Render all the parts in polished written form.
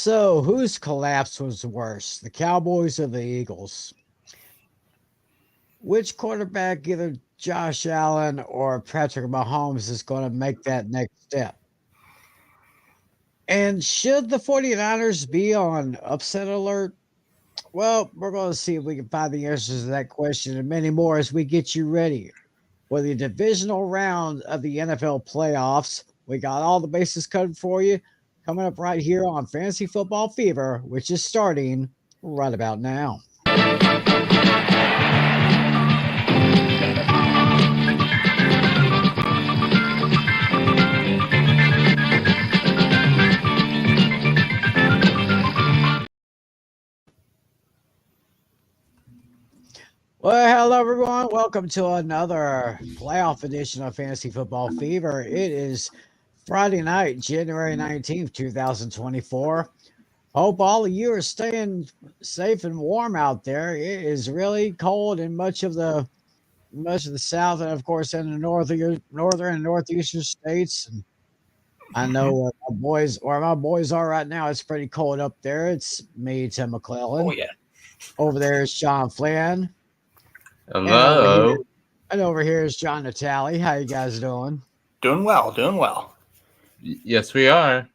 So, whose collapse was worse, the Cowboys or the Eagles? Which quarterback, either Josh Allen or Patrick Mahomes, is going to make that next step? And should the 49ers be on upset alert? Well, we're going to see if we can find the answers to that question and many more as we get you ready for the divisional round of the NFL playoffs. We got all the bases covered for you coming up right here on Fantasy Football Fever, which is starting right about now. Well, hello everyone. Welcome to another playoff edition of Fantasy Football Fever. It is Friday night, January 19th, 2024. Hope all of you are staying safe and warm out there. It is really cold in much of the south and of course in the northern and northeastern states. And I know where my boys are right now. It's pretty cold up there. It's me, Tim Oh McClellan. yeah. Over there is John Flynn. And Hello. over here is John Natale. How you guys doing? Doing well, doing well. Yes, we are.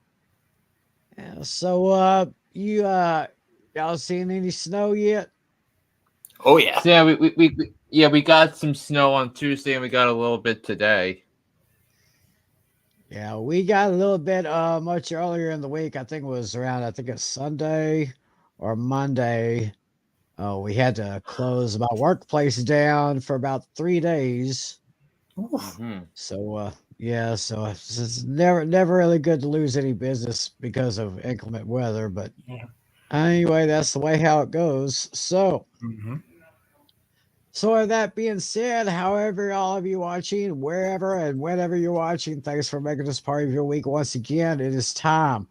Yeah, so y'all seen any snow yet? Oh yeah. So we got some snow on Tuesday and we got a little bit today. Yeah, we got a little bit much earlier in the week. I think it was around a Sunday or Monday. Oh, we had to close my workplace down for about 3 days. Mhm. So yeah, so it's never really good to lose any business because of inclement weather, but Yeah. anyway, that's the way how it goes. So Mm-hmm. So, with that being said, however, all of you watching, wherever and whenever you're watching, thanks for making this part of your week once again. It is time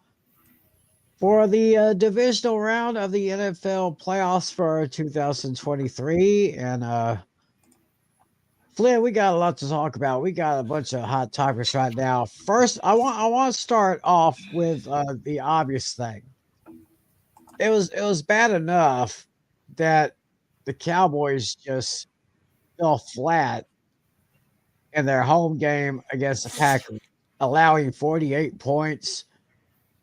for the divisional round of the NFL playoffs for 2023. And, Flynn, we got a lot to talk about. We got a bunch of hot topics right now. First, I want to start off with the obvious thing. It was bad enough that the Cowboys just fell flat in their home game against the Packers, allowing 48 points.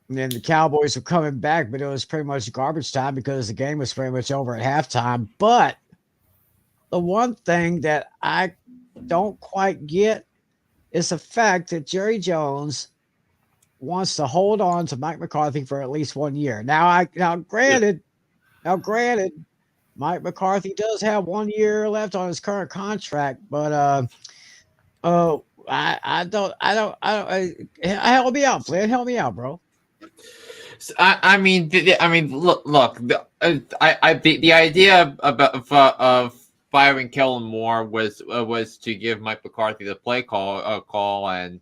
And then the Cowboys were coming back, but it was pretty much garbage time because the game was pretty much over at halftime. But the one thing that I don't quite get is the fact that Jerry Jones wants to hold on to Mike McCarthy for at least 1 year. Now granted, Mike McCarthy does have 1 year left on his current contract, but oh, help me out, Flynn. Help me out, bro. So, look. The idea of firing Kellen Moore was to give Mike McCarthy the play call, and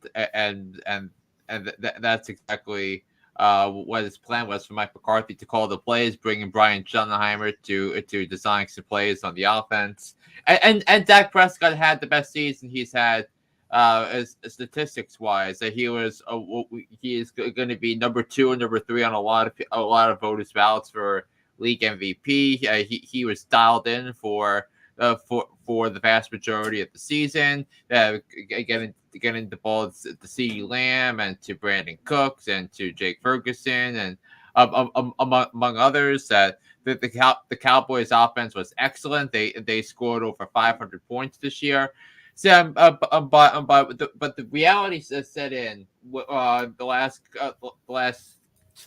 that's exactly what his plan was for Mike McCarthy to call the plays, bringing Brian Schottenheimer to design some plays on the offense, and Dak Prescott had the best season he's had as statistics wise. That he is going to be number 2 and number 3 on a lot of voters' ballots for league MVP. He was dialed in for the vast majority of the season. Getting the ball to CeeDee Lamb and to Brandon Cooks and to Jake Ferguson and among others. That the Cowboys offense was excellent. They scored over 500 points this year. So, but the reality set in the last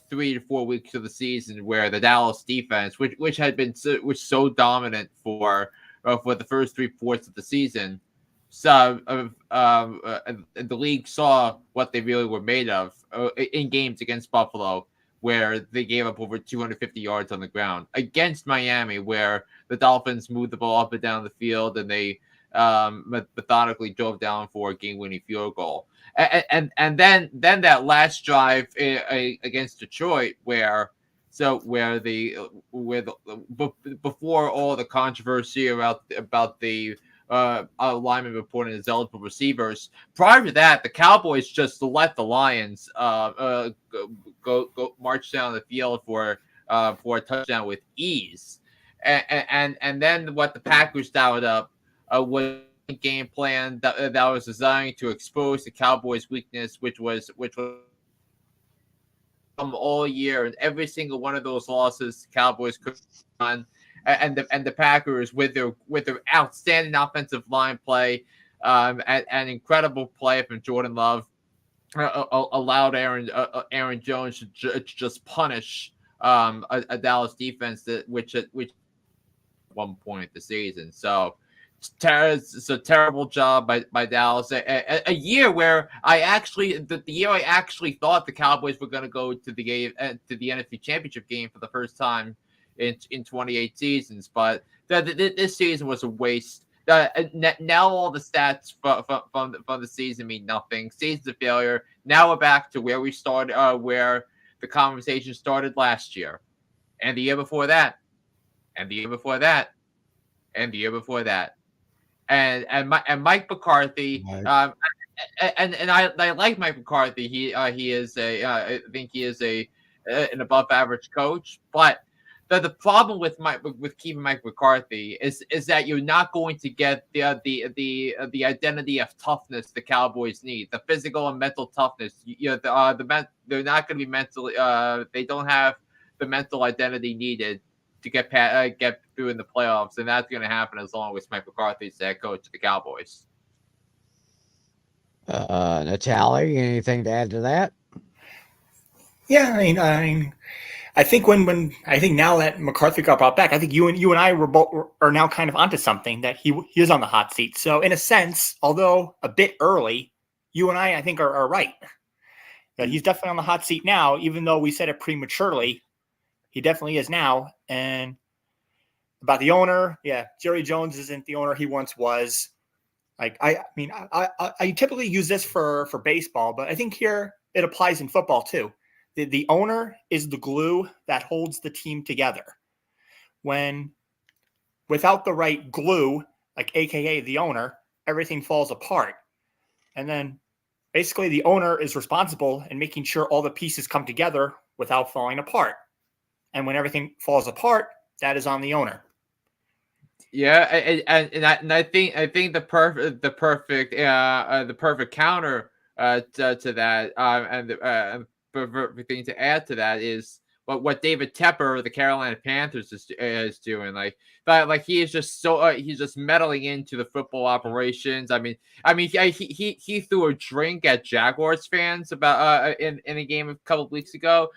3 to 4 weeks of the season, where the Dallas defense, which had been so dominant for the first 3/4 of the season, so the league saw what they really were made of in games against Buffalo, where they gave up over 250 yards on the ground, against Miami, where the Dolphins moved the ball up and down the field and they methodically drove down for a game-winning field goal, and then that last drive against Detroit, before all the controversy about the linemen reported as eligible receivers. Prior to that, the Cowboys just let the Lions go march down the field for a touchdown with ease, and then what the Packers dialed up was a game plan that was designed to expose the Cowboys' weakness, which was all year, and every single one of those losses, the Cowboys could on, and the Packers with their outstanding offensive line play, and incredible play from Jordan Love, allowed Aaron Jones to just punish a Dallas defense which at one point of the season. So it's a terrible job by Dallas. A year where the year I actually thought the Cowboys were going to go to the game, to the NFC Championship game for the first time in 28 seasons, but this season was a waste. Now all the stats from the season mean nothing. Season's a failure. Now we're back to where we started, where the conversation started last year, and the year before that, and the year before that, and the year before that. And Mike McCarthy, Right. and I like Mike McCarthy. He is I think he is an above average coach. But the problem with keeping Mike McCarthy is that you're not going to get the identity of toughness the Cowboys need, the physical and mental toughness. They're not going to be mentally. They don't have the mental identity needed to get through in the playoffs, and that's going to happen as long as Mike McCarthy is the head coach of the Cowboys. Natale, anything to add to that? Yeah, I think I think now that McCarthy got brought back, I think you and I are now kind of onto something, that he is on the hot seat. So in a sense, although a bit early, you and I think are right. That he's definitely on the hot seat now, even though we said it prematurely. He definitely is now. And about the owner, yeah, Jerry Jones isn't the owner he once was. Like I typically use this for baseball, but I think here it applies in football too. The owner is the glue that holds the team together. Without the right glue, like AKA the owner, everything falls apart. And then basically the owner is responsible in making sure all the pieces come together without falling apart. And when everything falls apart, that is on the owner. Yeah, and I think the perfect counter to that, and the perfect thing to add to that is what David Tepper, the Carolina Panthers, is doing. Like he is just he's just meddling into the football operations. I mean, he threw a drink at Jaguars fans about in a game a couple of weeks ago.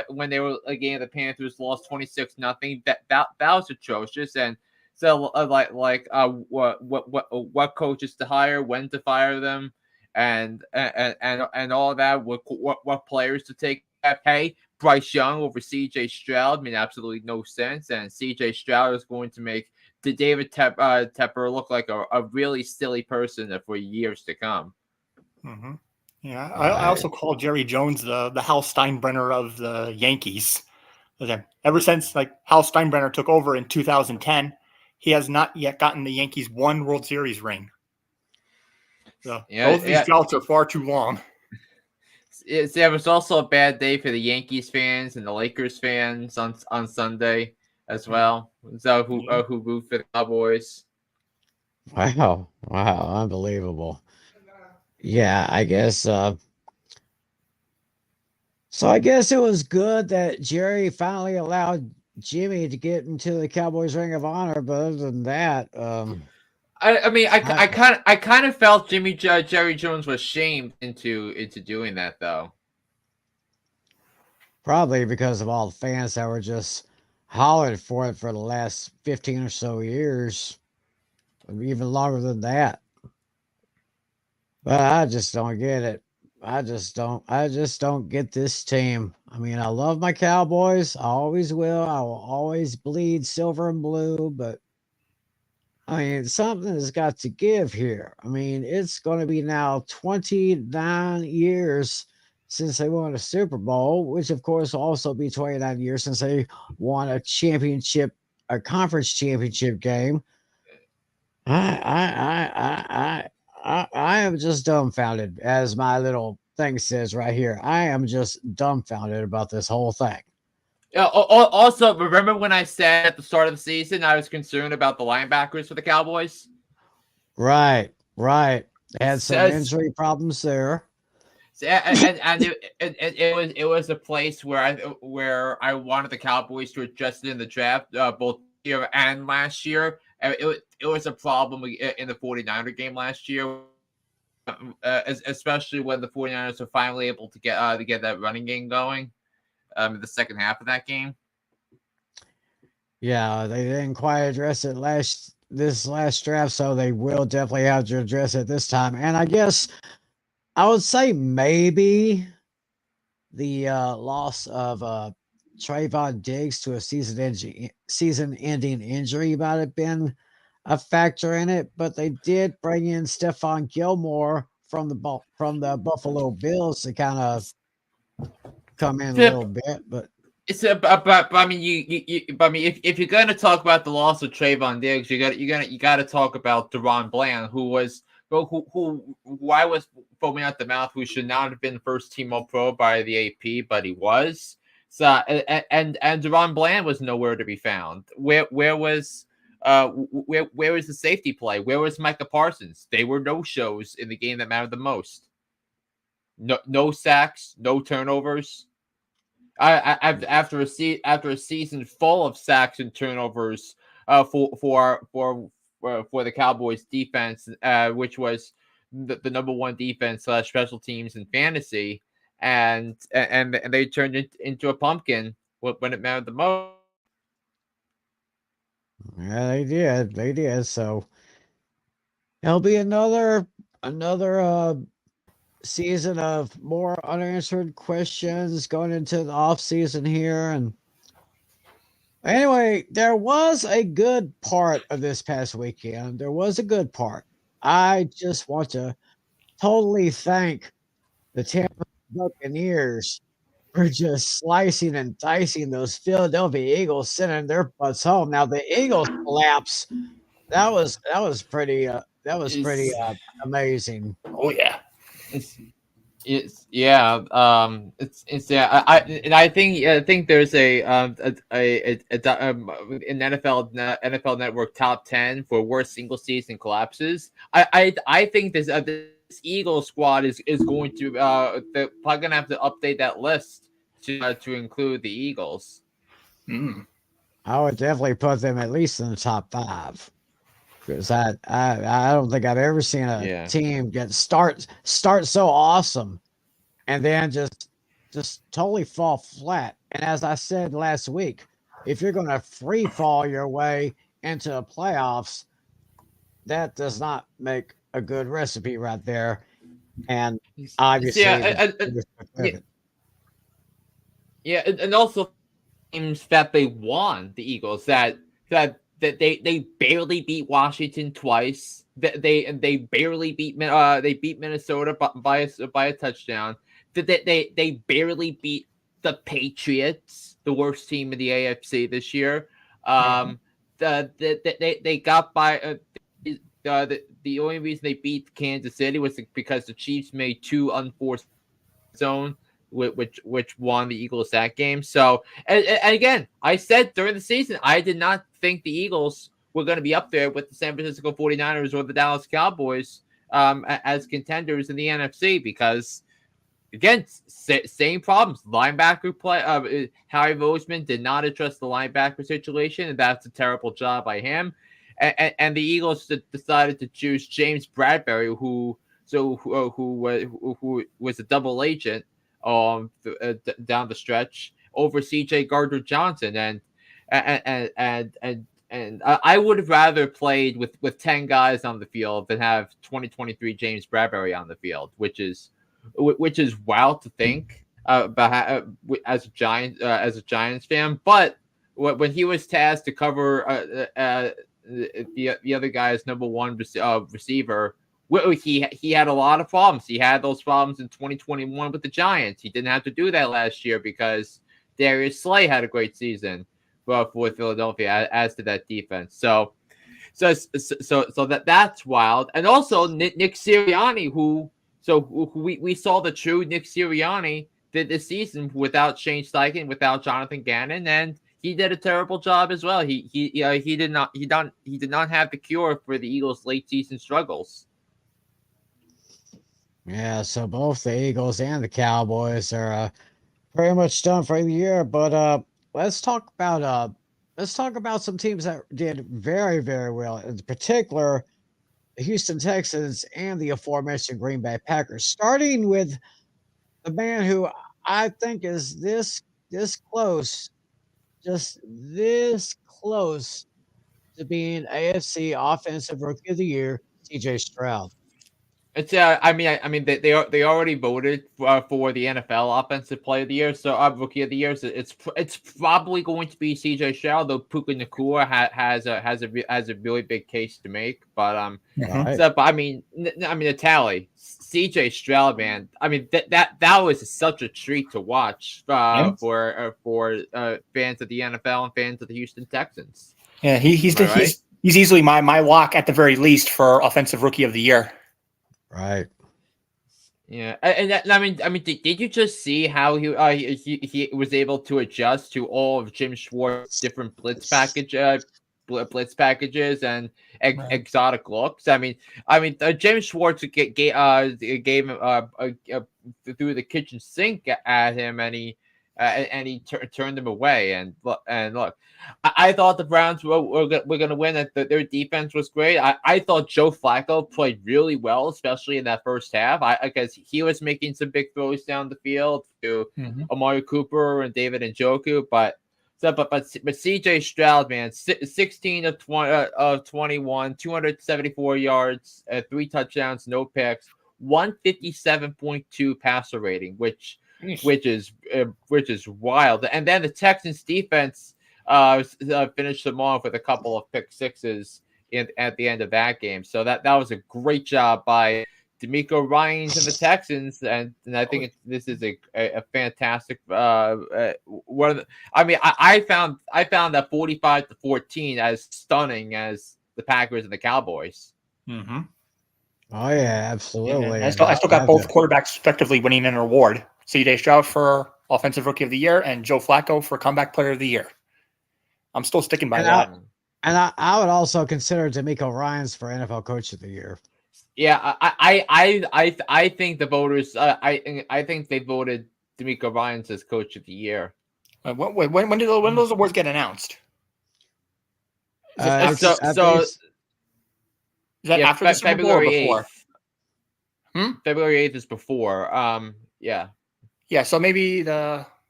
When they were a game, the Panthers lost 26-0. That was atrocious. And so what coaches to hire, when to fire them, and all that. What players to take. Hey, Bryce Young over C.J. Stroud made absolutely no sense, and C.J. Stroud is going to make David Tepper look like a really silly person for years to come. Mm-hmm. Yeah, I also call Jerry Jones the Hal Steinbrenner of the Yankees. Ever since Hal Steinbrenner took over in 2010, he has not yet gotten the Yankees one World Series ring. So both of these droughts are far too long. It was also a bad day for the Yankees fans and the Lakers fans on Sunday as well. So who root for the Cowboys? Wow, unbelievable. Yeah, I guess. So I guess it was good that Jerry finally allowed Jimmy to get into the Cowboys Ring of Honor. But other than that, I kind of felt Jerry Jones was shamed into doing that, though. Probably because of all the fans that were just hollering for it for the last 15 or so years, even longer than that. But I just don't get it. I just don't get this team. I mean, I love my Cowboys. I always will. I will always bleed silver and blue, but I mean, something has got to give here. I mean, it's going to be now 29 years since they won a Super Bowl, which of course will also be 29 years since they won a conference championship game. I am just dumbfounded, as my little thing says right here. I am just dumbfounded about this whole thing. Also, remember when I said at the start of the season I was concerned about the linebackers for the Cowboys? Right, right. Had some Says injury problems there. and it was a place where I wanted the Cowboys to adjust it in the draft, both year and last year. It was a problem in the 49er game last year, especially when the 49ers were finally able to get that running game going in the second half of that game. Yeah, they didn't quite address it this last draft, so they will definitely have to address it this time. And I guess I would say maybe the loss of Trayvon Diggs to a season-ending injury might have been a factor in it, but they did bring in Stephon Gilmore from the Buffalo Bills to kind of come in a little bit. But It's but I mean but I mean if you're gonna talk about the loss of Trayvon Diggs, you gotta talk about Deron Bland, who I was foaming at the mouth, who should not have been first team All Pro by the AP, but he was. So and Deron Bland was nowhere to be found. Where was the safety play? Where was Micah Parsons? They were no shows in the game that mattered the most. No sacks, no turnovers. After a season full of sacks and turnovers for the Cowboys defense, which was the number one defense / special teams in fantasy, and they turned it into a pumpkin when it mattered the most. yeah, they did. So it'll be another season of more unanswered questions going into the off season here. And anyway, there was a good part of this past weekend. There was a good part. I just want to totally thank the Tampa Buccaneers for just slicing and dicing those Philadelphia Eagles, sending their butts home. Now the Eagles collapse. That was pretty It's, amazing. Oh yeah. it's yeah. It's yeah. I think there's an NFL Network top 10 for worst single season collapses. I think this Eagles squad is going to they're probably gonna have to update that list to include the Eagles. Mm. I would definitely put them at least in the top 5 because I don't think I've ever seen a Yeah. team start so awesome and then just totally fall flat. And as I said last week, if you're going to free fall your way into the playoffs, that does not make a good recipe right there. And obviously, Yeah, and also teams that they won, the Eagles that they barely beat Washington twice. They barely beat Minnesota by a touchdown. They barely beat the Patriots, the worst team in the AFC this year. They got by. The only reason they beat Kansas City was because the Chiefs made 2 unforced zone, which won the Eagles that game. So, and again, I said during the season, I did not think the Eagles were going to be up there with the San Francisco 49ers or the Dallas Cowboys as contenders in the NFC because, again, same problems. Linebacker play. Harry Roseman did not address the linebacker situation, and that's a terrible job by him. And the Eagles decided to choose James Bradbury, who was a double agent down the stretch over CJ Gardner Johnson, and I would have rather played with 10 guys on the field than have 2023 James Bradbury on the field, which is wild to think about as a Giants fan. But when he was tasked to cover the other guy's number one receiver, he had a lot of problems. He had those problems in 2021 with the Giants. He didn't have to do that last year because Darius Slay had a great season for Philadelphia as to that defense. So that's wild. And also Nick Sirianni, who we saw the true Nick Sirianni did this season without Shane Steichen, without Jonathan Gannon, and he did a terrible job as well. He did not have the cure for the Eagles' late season struggles. Yeah, so both the Eagles and the Cowboys are pretty much done for the year. But let's talk about some teams that did very, very well. In particular, the Houston Texans and the aforementioned Green Bay Packers. Starting with the man who I think is this close, just this close to being AFC Offensive Rookie of the Year, CJ Stroud. It's I mean they already voted for the NFL Offensive Player of the Year, so Rookie of the Year. So it's probably going to be CJ Stroud, though Puka Nacua has a really big case to make. But Right. but I mean Natale, CJ Stroud, man. I mean that was such a treat to watch for fans of the NFL and fans of the Houston Texans. Yeah, he's easily my lock at the very least for Offensive Rookie of the Year. Right. Yeah, and I mean, did you just see how he was able to adjust to all of Jim Schwartz's different blitz packages and exotic looks? I mean, Jim Schwartz gave him threw the kitchen sink at him, and he turned them away. And look, I thought the Browns were going to win. That their defense was great. I thought Joe Flacco played really well, especially in that first half. Because he was making some big throws down the field to Amari Cooper and David Njoku. But CJ Stroud, man, 16 of 21, 274 yards, 3 touchdowns, no picks, 157.2 passer rating, which is wild. And then the Texans defense finished them off with a couple of pick sixes at the end of that game. So that was a great job by D'Amico Ryans and the Texans, and I think this is a fantastic one. I found that 45-14 as stunning as the Packers and the Cowboys. Mm-hmm. Oh yeah, absolutely. Yeah, I still got both quarterbacks effectively winning an award. CJ Stroud for Offensive Rookie of the Year and Joe Flacco for Comeback Player of the Year. I'm still sticking by that. And I would also consider D'Amico Ryans for NFL Coach of the Year. Yeah, I think the voters. I think they voted D'Amico Ryans as Coach of the Year. When do those awards get announced? Is that after the Super Bowl or before? February 8th is before. Yeah. Yeah. So maybe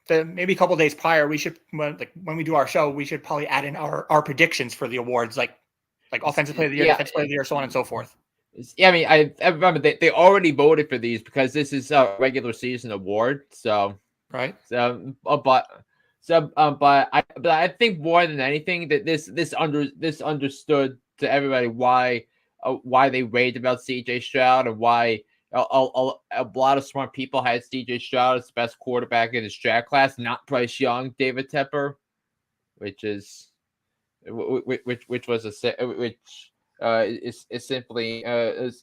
maybe a couple of days prior, we should when we do our show, we should probably add in our predictions for the awards, like Offensive Player of the Year, Defensive Player of the Year, so on and so forth. Yeah, I mean, I remember they already voted for these because this is a regular season award. So right. But I think more than anything that this understood to everybody why they raved about CJ Stroud and why a lot of smart people had CJ Stroud as the best quarterback in his draft class, not Bryce Young, David Tepper, which is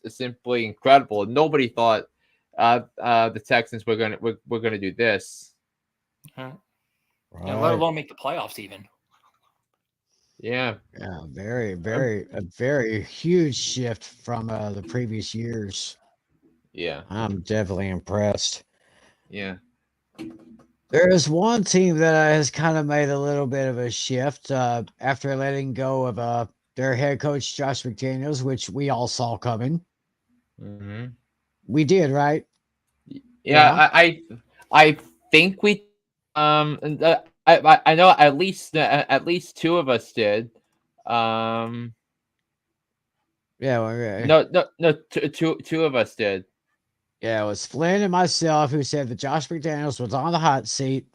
simply incredible. Nobody thought the Texans were gonna do this. Right. Yeah, let alone make the playoffs even. Yeah. Yeah, a very huge shift from the previous years. Yeah. I'm definitely impressed. Yeah. There is one team that has kind of made a little bit of a shift after letting go of their head coach, Josh McDaniels, which we all saw coming. Mm-hmm. We did, right? Yeah. I think we I know at least two of us did. Yeah. No. Two of us did. Yeah, it was Flynn and myself who said that Josh McDaniels was on the hot seat,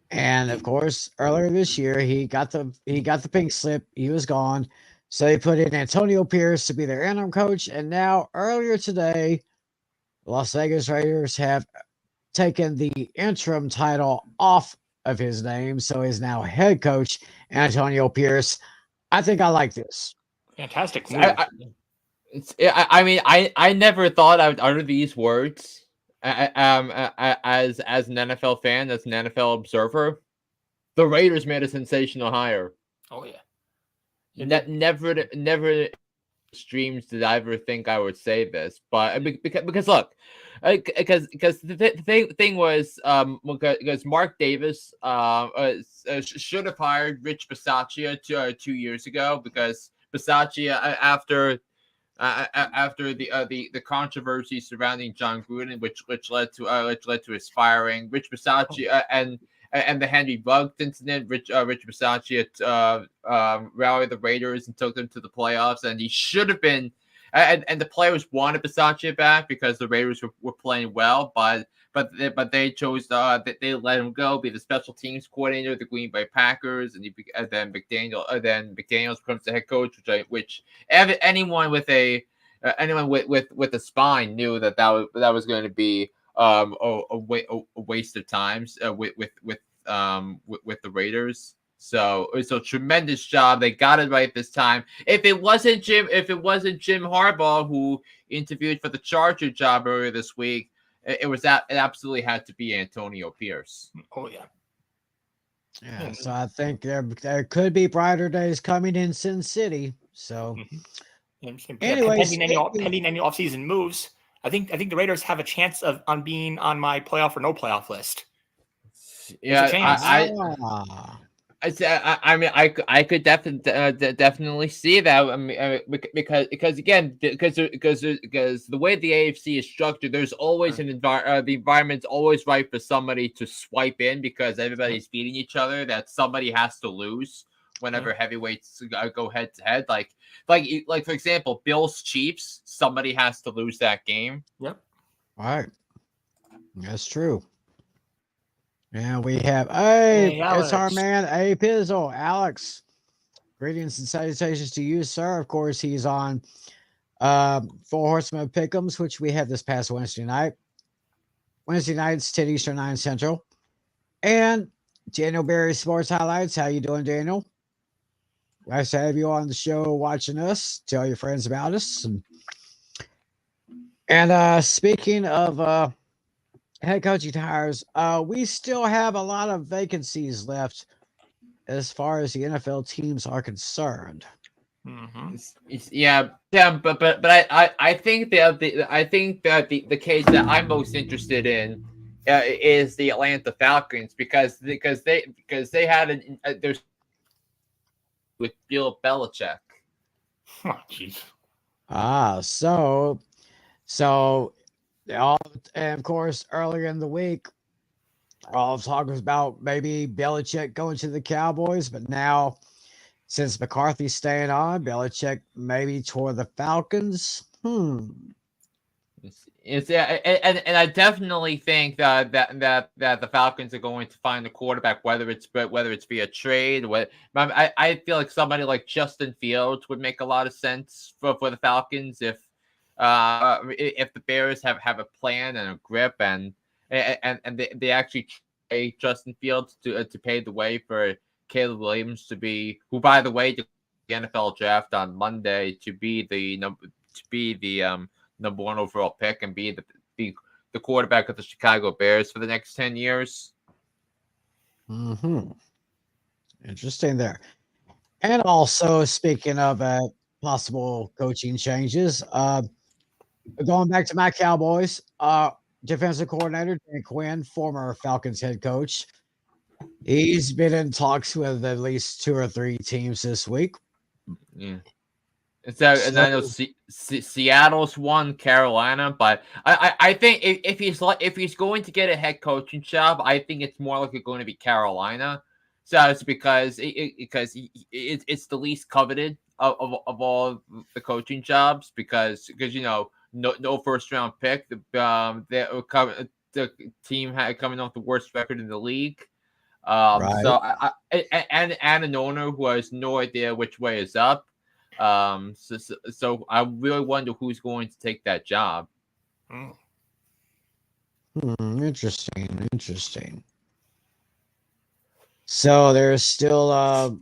and of course, earlier this year he got the pink slip. He was gone, so they put in Antonio Pierce to be their interim coach. And now, earlier today, the Las Vegas Raiders have taken the interim title off of his name, so he's now head coach Antonio Pierce. I think I like this. Fantastic move. I mean, I never thought I would utter these words as an NFL fan, as an NFL observer. The Raiders made a sensational hire. Oh yeah. Never streams did I ever think I would say this, but because look, because the thing was because Mark Davis should have hired Rich Bisaccia 2 years ago, because Bisaccia after the controversy surrounding John Gruden, which led to his firing, Rich Bisaccia and the Henry Ruggs incident, Rich Bisaccia rallied the Raiders and took them to the playoffs, and he should have been. And the players wanted Bisaccia back because the Raiders were playing well, but they chose they let him go, be the special teams coordinator of the Green Bay Packers, and then McDaniels becomes the head coach, which anyone with a spine knew that was going to be a waste of time with the Raiders. So it's a tremendous job. They got it right this time. If it wasn't Jim Harbaugh who interviewed for the Charger job earlier this week, it absolutely had to be Antonio Pierce. Oh yeah. Yeah, so I think there could be brighter days coming in Sin City. So, anyway, pending any offseason moves, I think the Raiders have a chance on being on my playoff or no playoff list. Yeah, I mean, I could definitely see that. I mean, because again, because the way the AFC is structured, there's always the environment's always right for somebody to swipe in, because everybody's beating each other. That somebody has to lose whenever heavyweights go head to head. Like for example, Bills Chiefs, somebody has to lose that game. Yep. All right, that's true. And we have, it's our man, A Pizzle, Alex. Greetings and salutations to you, sir. Of course, he's on Four Horsemen of Pick'ems, which we had this past Wednesday night. Wednesday nights, 10 Eastern, 9 Central. And Daniel Berry Sports Highlights. How you doing, Daniel? Nice to have you on the show watching us. Tell your friends about us. And speaking of head coaching hires, we still have a lot of vacancies left as far as the NFL teams are concerned. Mm-hmm. Yeah, but I think that the case that I'm most interested in is the Atlanta Falcons, because they had there's with Bill Belichick. Oh, jeez. And of course, earlier in the week, all talk was about maybe Belichick going to the Cowboys, but now, since McCarthy's staying on, Belichick maybe toward the Falcons. And I definitely think that the Falcons are going to find a quarterback, whether it's via trade. I feel like somebody like Justin Fields would make a lot of sense for the Falcons if the Bears have a plan and a grip, and they actually trade Justin Fields to pave the way for Caleb Williams who by the way, the NFL draft on Monday to be the number one overall pick and be the quarterback of the Chicago Bears for the next 10 years. Mm-hmm. Interesting there. And also, speaking of possible coaching changes, going back to my Cowboys, defensive coordinator Dan Quinn, former Falcons head coach, he's been in talks with at least 2 or 3 teams this week. Yeah. And I know Seattle's won, Carolina, but I think if he's going to get a head coaching job, I think it's more likely going to be Carolina. So it's because it's the least coveted of all the coaching jobs, because no first round pick. The team had coming off the worst record in the league. Right. So and an owner who has no idea which way is up. So I really wonder who's going to take that job. Interesting. So there's still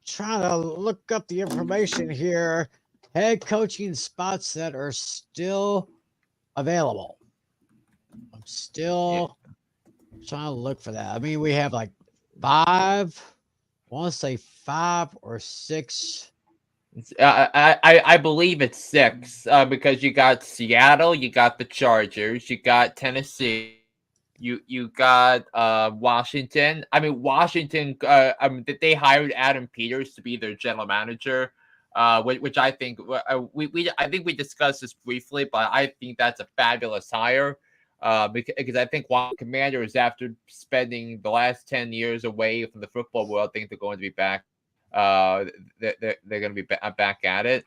trying to look up the information here. Head coaching spots that are still available. I'm still trying to look for that. I mean, we have like 5. I want to say 5 or 6. I believe it's 6 because you got Seattle, you got the Chargers, you got Tennessee, you got Washington. I mean Washington. They hired Adam Peters to be their general manager, which I think I think we discussed this briefly, but I think that's a fabulous hire. Because I think one Commanders, after spending the last 10 years away from the football world, think they're going to be back. They're going to be back at it.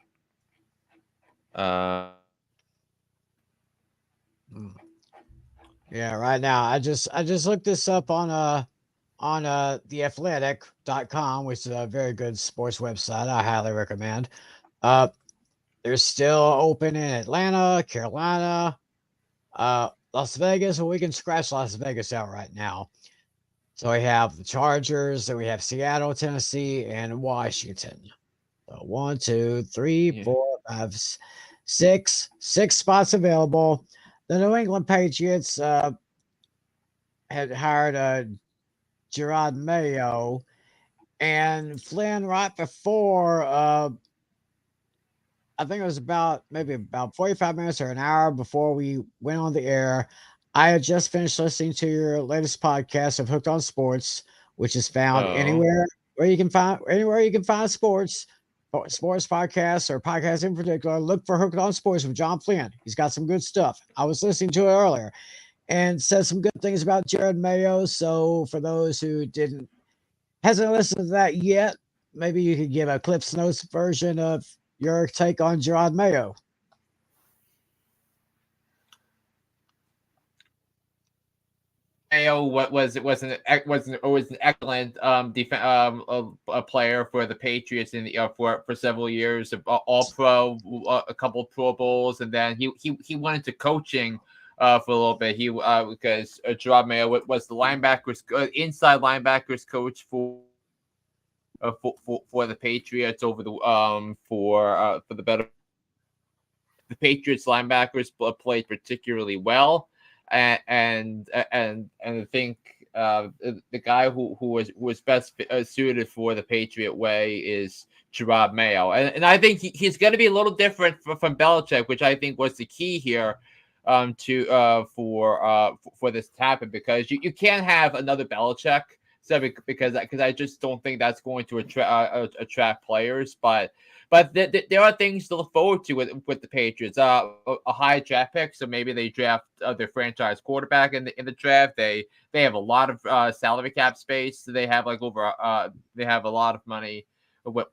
Yeah, right now I just looked this up on theathletic.com, which is a very good sports website. I highly recommend. They're still open in Atlanta, Carolina, Las Vegas. Well, we can scratch Las Vegas out right now. So we have the Chargers, then we have Seattle, Tennessee, and Washington. So 1, 2, 3, 4, 5, 6 spots available. The New England Patriots had hired Gerard Mayo and Flynn right before. I think it was maybe about 45 minutes or an hour before we went on the air. I had just finished listening to your latest podcast of Hooked on Sports, which is found anywhere you can find sports podcasts or podcasts in particular. Look for Hooked on Sports with John Flynn. He's got some good stuff. I was listening to it earlier and said some good things about Jared Mayo. So for those who hasn't listened to that yet, maybe you could give a Clips Notes version of your take on Gerard Mayo. Mayo was an excellent a player for the Patriots in the for several years, all pro, a couple of Pro Bowls, and then he went into coaching for a little bit. He because Gerard Mayo was the inside linebackers coach for the Patriots over the for the better. The Patriots linebackers played particularly well. And I think the guy who was best suited for the Patriot way is Gerard Mayo, and I think he's going to be a little different from Belichick, which I think was the key here for this to happen, because you can't have another Belichick. So because I just don't think that's going to attract players, but there are things to look forward to with the Patriots. A high draft pick, so maybe they draft their franchise quarterback in the draft. They have a lot of salary cap space. So they have they have a lot of money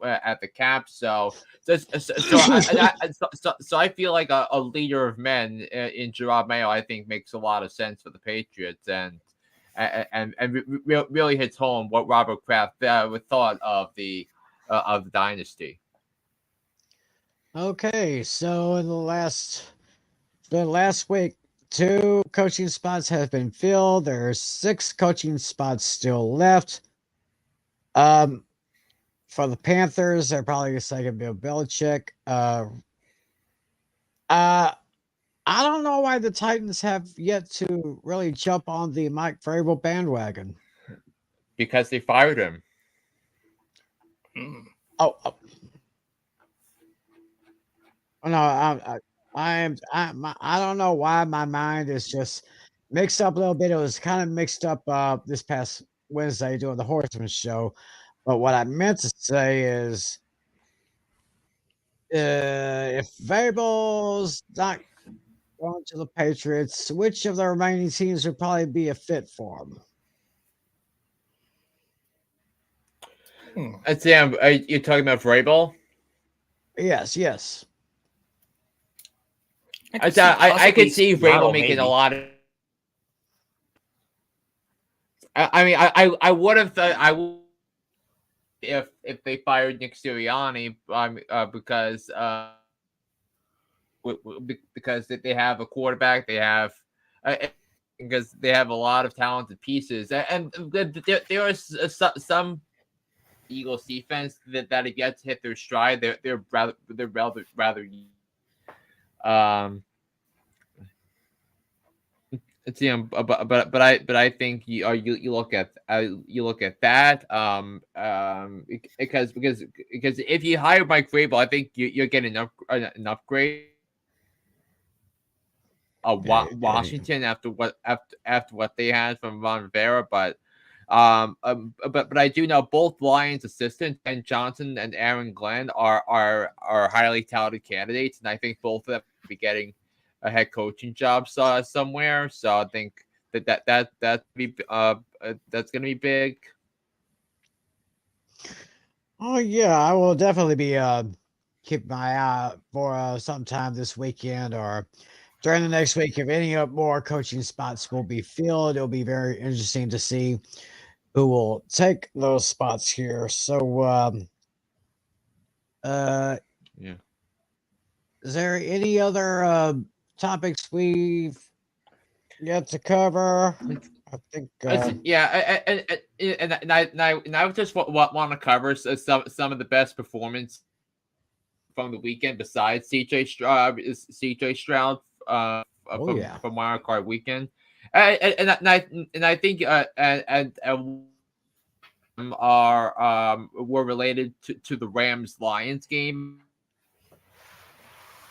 at the cap. So I feel like a leader of men in Gerard Mayo, I think, makes a lot of sense for the Patriots, and really hits home what Robert Kraft thought of the dynasty. Okay, so in the last week, 2 coaching spots have been filled. There are 6 coaching spots still left. For the Panthers, they're probably going to say Bill Belichick. I don't know why the Titans have yet to really jump on the Mike Vrabel bandwagon. Because they fired him. Oh. No, I don't know why my mind is just mixed up a little bit. It was kind of mixed up this past Wednesday doing the Horseman show. But what I meant to say is, if Vrabel's not going to the Patriots, which of the remaining teams would probably be a fit for him? Sam, are you talking about Vrabel? Yes. I could see Vrabel making a lot of. I mean, I would have thought if they fired Nick Sirianni, because they have a quarterback, they have because they have a lot of talented pieces, and there are some Eagles defense that have yet to hit their stride. They're rather um. It's but I think you look at that because if you hire Mike Vrabel, I think you're getting an upgrade. Washington after what they had from Ron Rivera, but I do know both Lions assistants, Ben Johnson and Aaron Glenn, are highly talented candidates, and I think both of them will be getting a head coaching job somewhere. So I think that's gonna be big. Oh yeah, I will definitely be keep my eye out for sometime this weekend or during the next week if any more coaching spots will be filled. It'll be very interesting to see who will take those spots here. So uh Yeah. is there any other topics we've yet to cover? I think Yeah, and I just want to cover some of the best performance from the weekend besides CJ Stroud oh yeah. from Wild Card Weekend, and I think are were related to the Rams Lions game,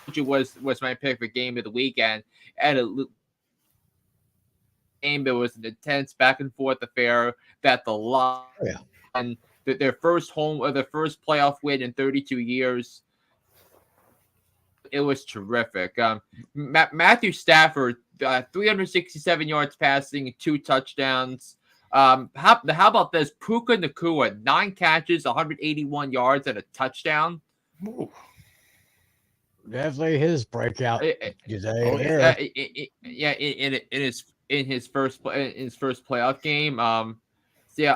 which was my pick for game of the weekend, and game. It was an intense back and forth affair that the Lions and their first playoff win in 32 years. It was terrific. Matthew Stafford, 367 yards passing, 2 touchdowns. How about this? Puka Nacua, 9 catches, 181 yards, and a touchdown. Ooh. Definitely his breakout today. In his first playoff game.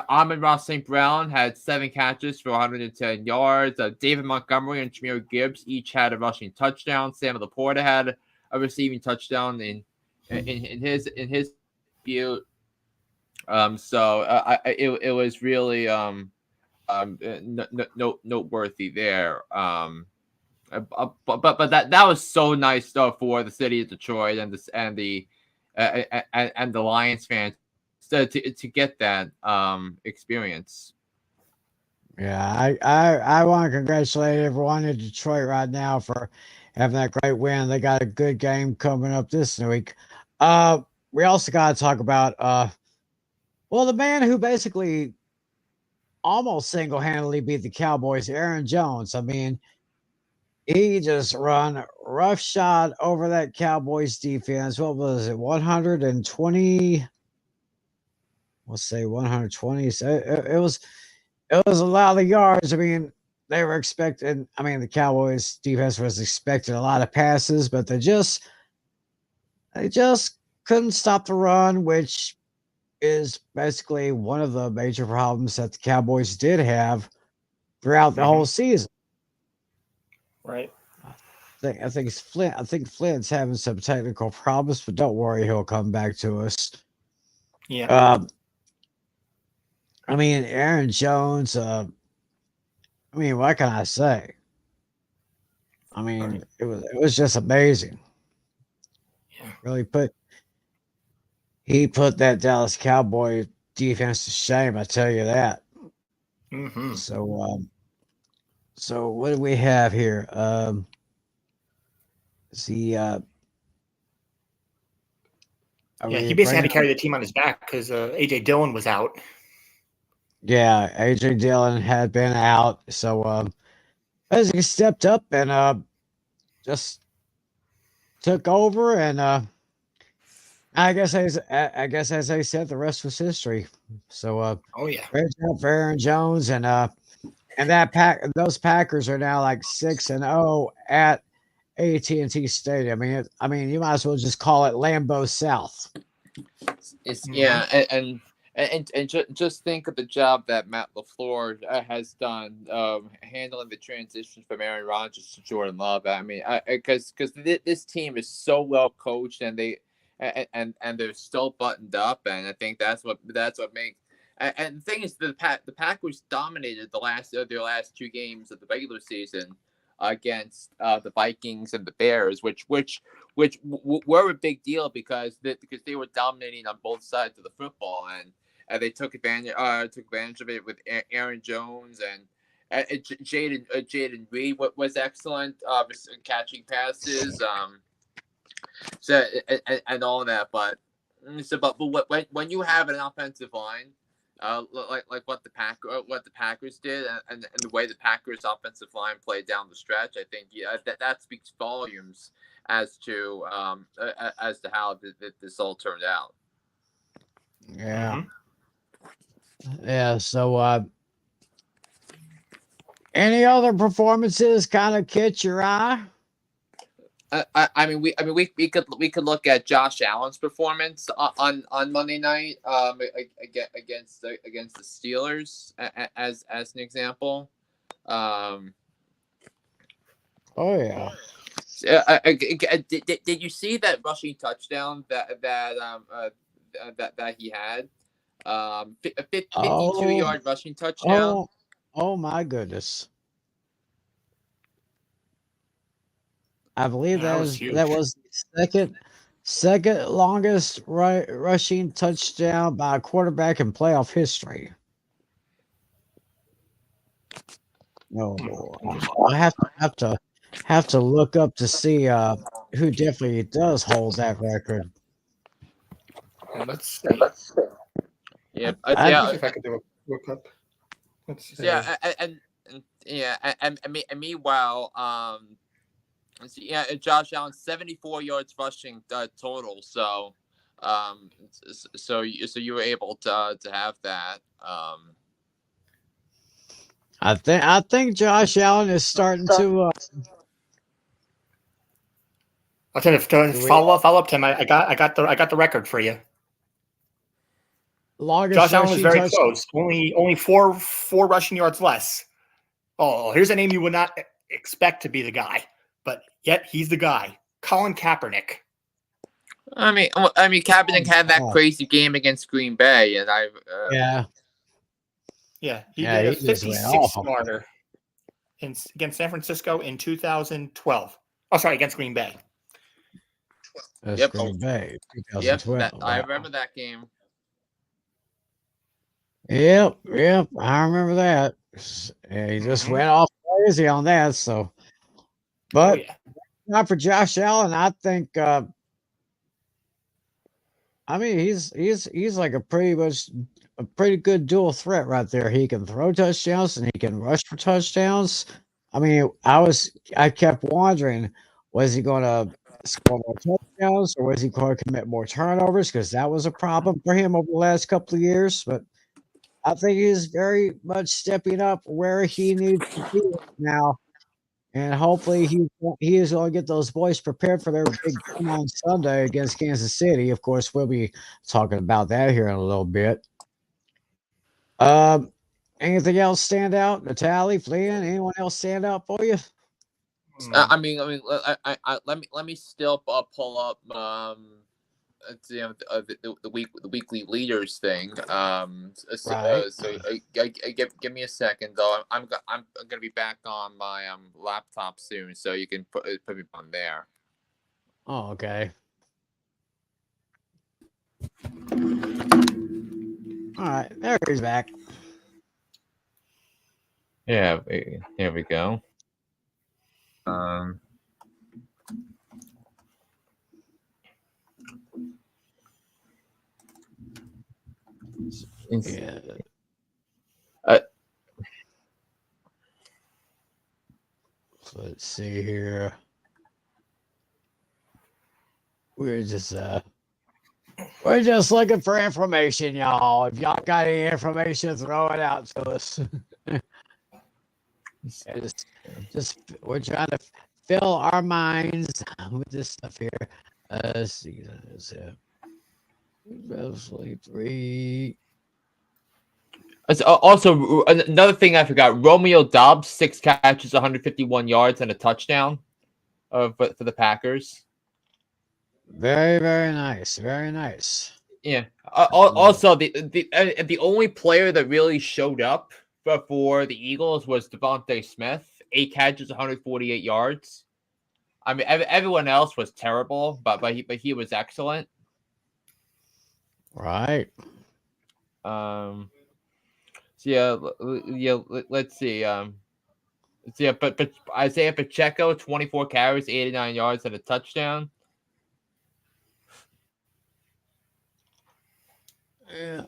Amon-Ra St. Brown had 7 catches for 110 yards. David Montgomery and Jahmyr Gibbs each had a rushing touchdown. Sam Laporta had a receiving touchdown in his debut. It was really noteworthy there. But that was so nice stuff for the city of Detroit and the Lions fans to get that experience. Yeah, I want to congratulate everyone in Detroit right now for having that great win. They got a good game coming up this week. We also got to talk about the man who basically almost single-handedly beat the Cowboys, Aaron Jones. I mean, he just run roughshod over that Cowboys defense. What was it? 120. Let's say 120. So it was a lot of yards. I mean, they were expecting. I mean, the Cowboys defense was expecting a lot of passes, but they just couldn't stop the run, which is basically one of the major problems that the Cowboys did have throughout the whole season. Right. I think it's Flynn. I think Flynn's having some technical problems, but don't worry, he'll come back to us. Yeah. I mean, Aaron Jones. I mean, what can I say? I mean, it was just amazing. Yeah. Really he put that Dallas Cowboy defense to shame. I tell you that. Mm-hmm. So what do we have here? He basically had to carry the team on his back because AJ Dillon was out. Yeah, AJ Dillon had been out, so basically stepped up and just took over, and I guess as I said, the rest was history. So great job for Aaron Jones, and those Packers are now like 6-0 at AT&T Stadium. I mean, you might as well just call it Lambeau South. And just think of the job that Matt LaFleur has done handling the transition from Aaron Rodgers to Jordan Love. I mean, because this team is so well coached and they're still buttoned up, and I think that's what makes And the thing is, the Packers dominated their last 2 games of the regular season against the Vikings and the Bears, which were a big deal because they were dominating on both sides of the football, and they took advantage of it with Aaron Jones and Jaden Reed was excellent, catching passes, so and all that. But when you have an offensive line, like what the Packers did, and the way the Packers offensive line played down the stretch, I think that speaks volumes as to how this all turned out. Yeah. Yeah. So, any other performances kind of catch your eye? We could look at Josh Allen's performance on Monday night against the Steelers as an example. Oh yeah. Did you see that rushing touchdown that he had? 52-yard rushing touchdown. Oh my goodness. I believe that was the second longest rushing touchdown by a quarterback in playoff history. No, I have to look up to see who definitely does hold that record. Let's see. Yeah, if I could do a look up. Let's see. And meanwhile, Josh Allen 74 yards rushing total. So, so you were able to have that. I think Josh Allen is starting to. I'll tell you, follow up, Tim. I got the record for you. Josh Allen was very close. Only four rushing yards less. Oh, here's a name you would not expect to be the guy, but yet he's the guy. Colin Kaepernick. Kaepernick had that crazy game against Green Bay, and he did a 56-yarder against San Francisco in 2012. Oh, sorry, against Green Bay. Green Bay, 2012. I remember that game. Yep, I remember that. Yeah, he just went off crazy on that. So, but not for Josh Allen. I think. He's like a pretty good dual threat right there. He can throw touchdowns and he can rush for touchdowns. I kept wondering, was he going to score more touchdowns or was he going to commit more turnovers? Because that was a problem for him over the last couple of years. But I think he's very much stepping up where he needs to be now. And hopefully he is going to get those boys prepared for their big game on Sunday against Kansas City. Of course, we'll be talking about that here in a little bit. Anything else stand out? Natale, Flynn, anyone else stand out for you? Let me still pull up the weekly leaders thing. Give me a second though. I'm gonna be back on my laptop soon, so you can put me on there. Oh, okay. All right, there he's back. Yeah, here we go. Yeah. Let's see here. We're just looking for information, y'all. If y'all got any information, throw it out to us. just we're trying to fill our minds with this stuff here. Let's see. Roughly 3. Also, another thing I forgot: Romeo Doubs, 6 catches, 151 yards, and a touchdown, for the Packers. Very, very nice. Very nice. Yeah. Also, the only player that really showed up for the Eagles was Devontae Smith. 8 catches, 148 yards. I mean, everyone else was terrible, but he was excellent. Right. So let's see. So yeah, but Isaiah Pacheco, 24 carries, 89 yards, and a touchdown. Yeah.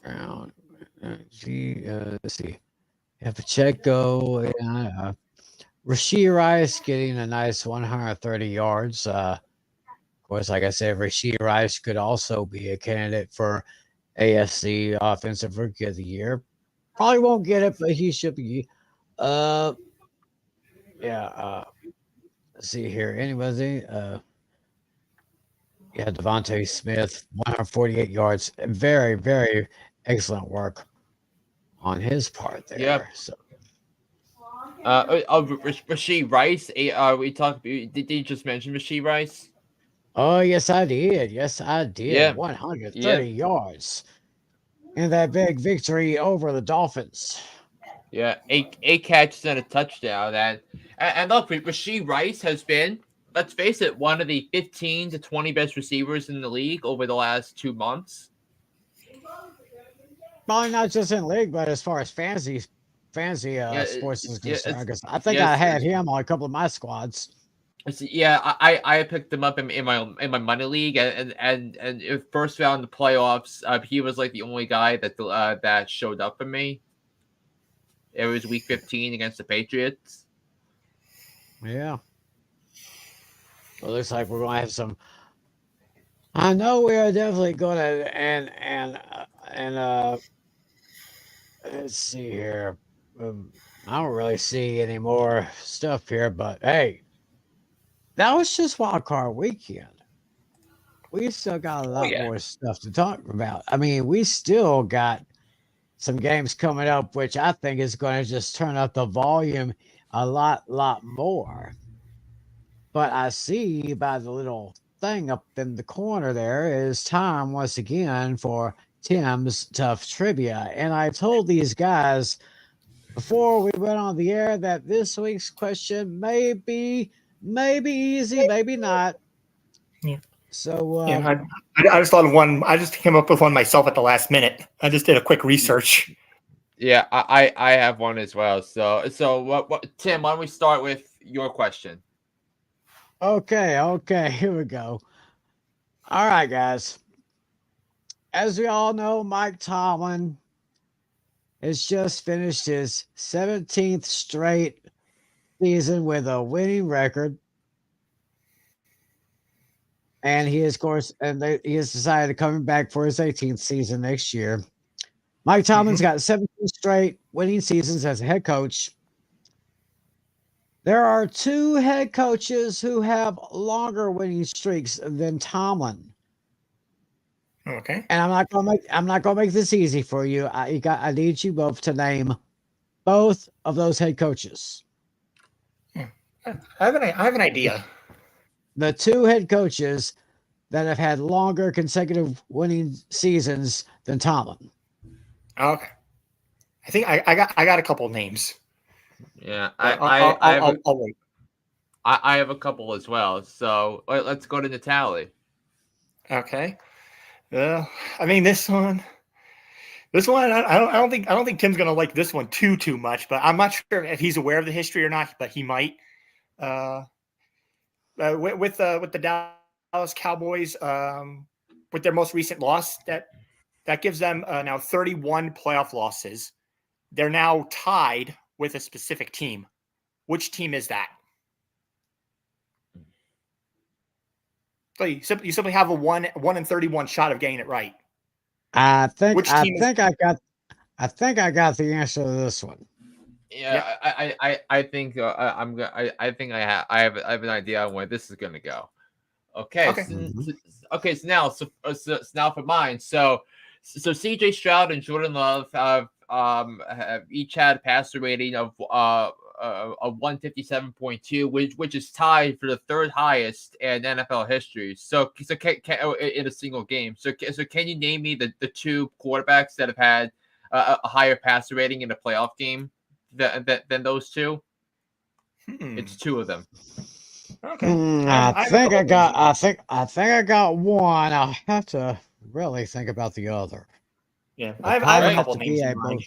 Around. Let's see. Yeah, Pacheco. Yeah. Rasheed Rice getting a nice 130 yards. Of course, like I said, Rasheed Rice could also be a candidate for AFC Offensive Rookie of the Year. Probably won't get it, but he should be. Uh, yeah. Let's see here. Anybody? Yeah, Devontae Smith, 148 yards. Very, very excellent work on his part there. Yep. So, Rasheed Rice. We talked. Did you just mention Rasheed Rice? oh yes, I did. Yes, I did. Yeah. 130 yards in that big victory over the Dolphins. Yeah, eight catches and a touchdown. And look, Rasheed Rice has been, let's face it, one of the 15 to 20 best receivers in the league over the last 2 months. Probably not just in league, but as far as fantasy sports is concerned, because I think I had him on a couple of my squads. Yeah, I picked him up in my money league, and first round of the playoffs, he was like the only guy that showed up for me. It was week 15 against the Patriots. Yeah. Well, it looks like we're going to have some. I know we are definitely going to, and let's see here. I don't really see any more stuff here, but hey, that was just wild card weekend. We still got a lot more stuff to talk about. I mean, we still got some games coming up, which I think is going to just turn up the volume a lot more. But I see by the little thing up in the corner there is time once again for Tim's Tough Trivia. And I told these guys before we went on the air that this week's question may be easy, maybe not. Yeah. So I just thought of one. I just came up with one myself at the last minute. I just did a quick research. Yeah, I have one as well. So what Tim, why don't we start with your question? Okay, here we go. All right, guys. As we all know, Mike Tomlin has just finished his 17th straight season with a winning record. And he is, of course, he has decided to coming back for his 18th season next year. Mike Tomlin's got 17 straight winning seasons as a head coach. There are 2 head coaches who have longer winning streaks than Tomlin. Okay. And I'm not gonna make this easy for you. I need you both to name both of those head coaches. I have an idea. The 2 head coaches that have had longer consecutive winning seasons than Tomlin. Okay. I think I got a couple names. Yeah, I'll wait. I have a couple as well. So let's go to Natale. Okay. I mean this one. I don't think Tim's gonna like this one too much. But I'm not sure if he's aware of the history or not. But he might. With the Dallas Cowboys, with their most recent loss, that gives them now 31 playoff losses. They're now tied with a specific team. Which team is that? So you simply have a 1-31 shot of getting it right. I think I got the answer to this one. Yeah, I think I think I have an idea on where this is gonna go. Okay. So now for mine. So CJ Stroud and Jordan Love have each had a passer rating of 157.2, which is tied for the third highest in NFL history. So in a single game. So can you name me the two quarterbacks that have had a higher passer rating in a playoff game than those two? It's two of them. Okay. I think I got one. I'll have to really think about the other. Yeah, It I have probably a couple to names be in a mind.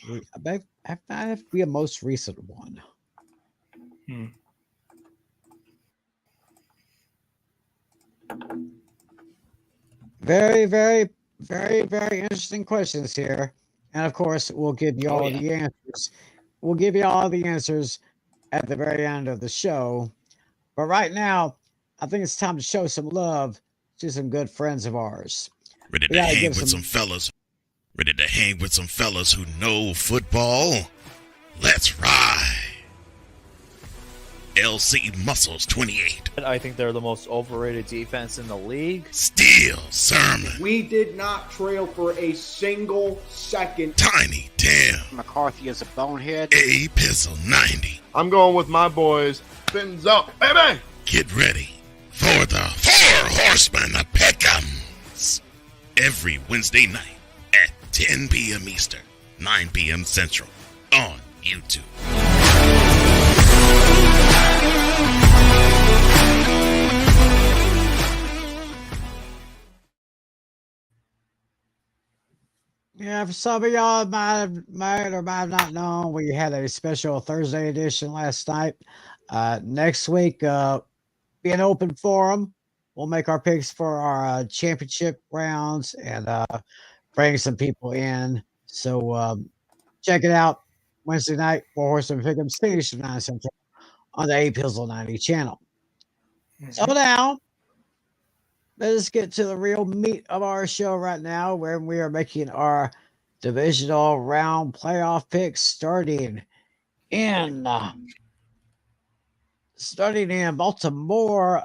I have to be a most recent one. Very, very, very, very interesting questions here. And of course, we'll give you all the answers. We'll give you all the answers at the very end of the show. But right now, I think it's time to show some love to some good friends of ours. Ready to hang with some fellas? Ready to hang with some fellas who know football? Let's ride. LC Muscles 28. I think they're the most overrated defense in the league. Steel Sermon. We did not trail for a single second. Tiny Tim. McCarthy is a bonehead. A Pizzle 90. I'm going with my boys. Fins up, baby. Get ready for the Four Horsemen of Pick'ems. Every Wednesday night at 10 p.m. Eastern, 9 p.m. Central on YouTube. Yeah, for some of y'all might or might not know, we had a special Thursday edition last night. Next week, be an open forum. We'll make our picks for our championship rounds and bring some people in. So check it out Wednesday night, Four Horsemen Pick'em, Station 9 Central on the A Pizzle 90 channel. So now, let us get to the real meat of our show right now, where we are making our divisional round playoff picks starting in Baltimore.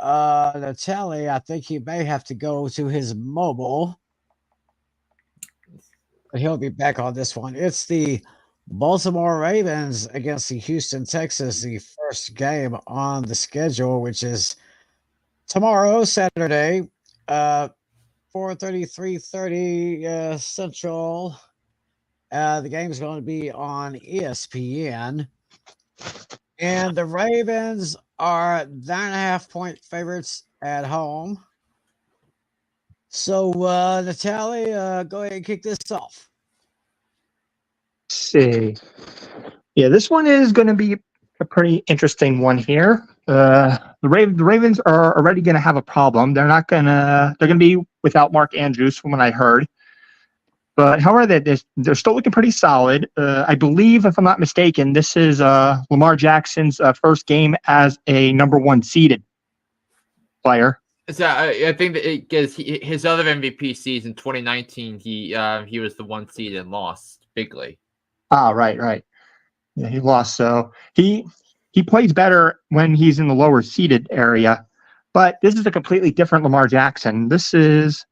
Natale, I think he may have to go to his mobile, but he'll be back on this one. It's the Baltimore Ravens against the Houston Texans, the first game on the schedule, which is tomorrow, Saturday. 4:30, 3:30 Central. The game is going to be on ESPN. And the Ravens are 9.5-point favorites at home. So, Natale, go ahead and kick this off. Let's see. Yeah, this one is going to be a pretty interesting one here. The Ravens are already going to have a problem. They're going to be without Mark Andrews from what I heard. But however, they're still looking pretty solid. I believe, if I'm not mistaken, this is Lamar Jackson's first game as a number one seeded player. So I think that because his other MVP season, 2019, he was the one seed and lost bigly. Ah, right. Yeah, he lost. So he plays better when he's in the lower seeded area, but this is a completely different Lamar Jackson. This is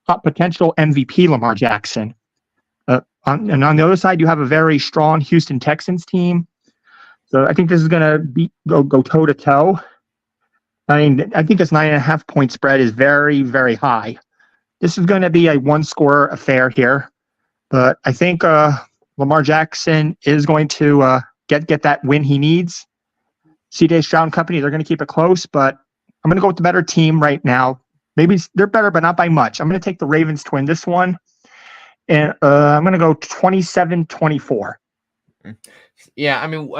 a potential MVP Lamar Jackson. And on the other side, you have a very strong Houston Texans team. So I think this is going to go toe to toe. I mean, I think this 9.5-point spread is very, very high. This is going to be a one-score affair here, but I think Lamar Jackson is going to get that win he needs. CJ Stroud and company, they're going to keep it close, but I'm going to go with the better team right now. Maybe they're better, but not by much. I'm going to take the Ravens to win this one, and I'm going to go 27-24. Yeah, I mean,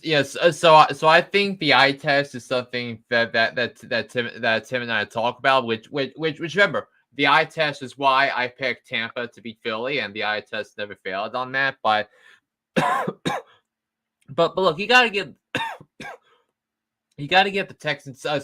yes. So I think the eye test is something that Tim and I talk about. Which remember, the eye test is why I picked Tampa to beat Philly, and the eye test never failed on that. But but look, you got to give the Texans a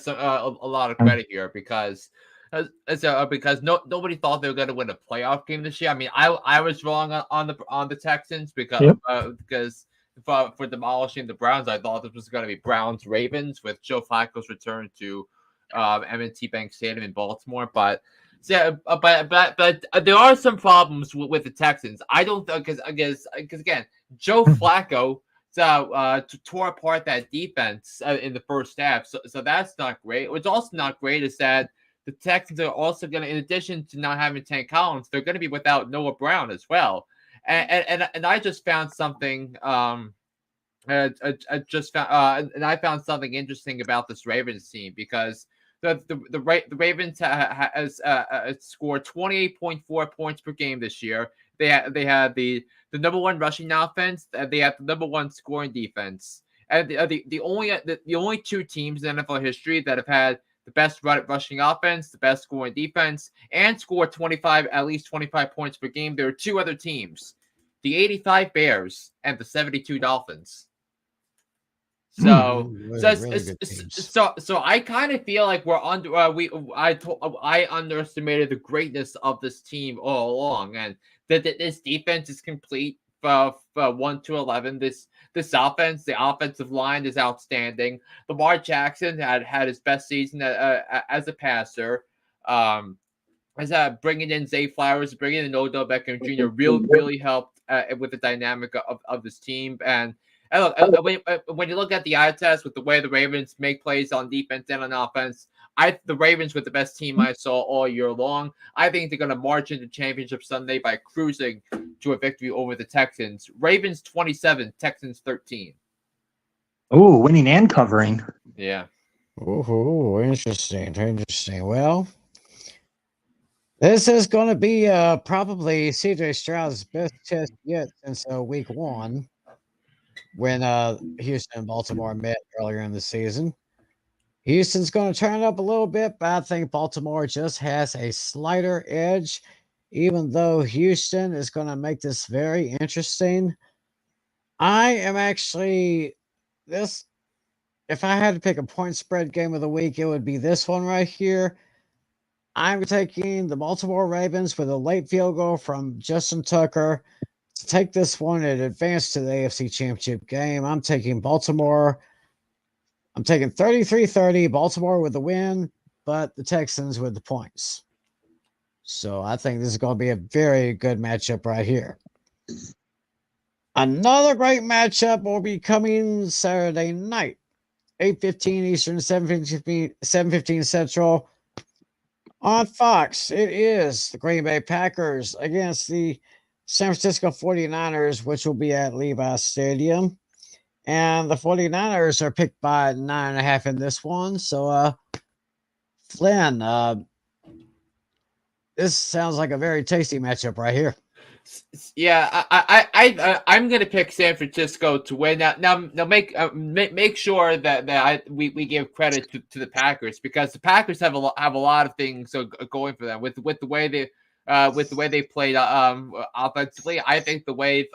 lot of credit here because nobody thought they were going to win a playoff game this year. I mean, I was wrong on the Texans because for demolishing the Browns, I thought this was going to be Browns Ravens with Joe Flacco's return to M&T Bank Stadium in Baltimore. But there are some problems with the Texans. I don't because again, Joe Flacco tore apart that defense in the first half. So that's not great. What's also not great is that the Texans are also going to, in addition to not having Tank Collins, they're going to be without Noah Brown as well. And I just found something. I found something interesting about this Ravens team because the Ravens has scored 28.4 points per game this year. They had the number one rushing offense. They have the number one scoring defense. And the only two teams in NFL history that have had the best rushing offense, the best scoring defense, and scored at least 25 points per game. There are two other teams: the 85 Bears and the 72 Dolphins. So I kind of feel like we're under. I underestimated the greatness of this team all along, and that this defense is complete. 1 to 11. This offense, the offensive line is outstanding. Lamar Jackson had his best season as a passer. Bringing in Zay Flowers, bringing in Odell Beckham Jr. really helped with the dynamic of this team. And look, when you look at the eye test with the way the Ravens make plays on defense and on offense, the Ravens were the best team I saw all year long. I think they're going to march into championship Sunday by cruising to a victory over the Texans. Ravens 27, Texans 13. Oh, winning and covering. Yeah. Oh, interesting. Well, this is going to be probably C.J. Stroud's best test yet since week 1 when Houston and Baltimore met earlier in the season. Houston's going to turn it up a little bit, but I think Baltimore just has a slighter edge, even though Houston is going to make this very interesting. I am actually this. If I had to pick a point spread game of the week, it would be this one right here. I'm taking the Baltimore Ravens with a late field goal from Justin Tucker to take this one and advance to the AFC Championship game. I'm taking Baltimore. I'm taking 33-30, Baltimore with the win, but the Texans with the points. So I think this is going to be a very good matchup right here. Another great matchup will be coming Saturday night, 8:15 Eastern, 7:15 Central on Fox. It is the Green Bay Packers against the San Francisco 49ers, which will be at Levi's Stadium. And the 49ers are picked by 9.5 in this one. So, Flynn, this sounds like a very tasty matchup right here. Yeah, I'm gonna pick San Francisco to win. Now make sure that we give credit to the Packers, because the Packers have a lot of things going for them with the way they played offensively. I think the way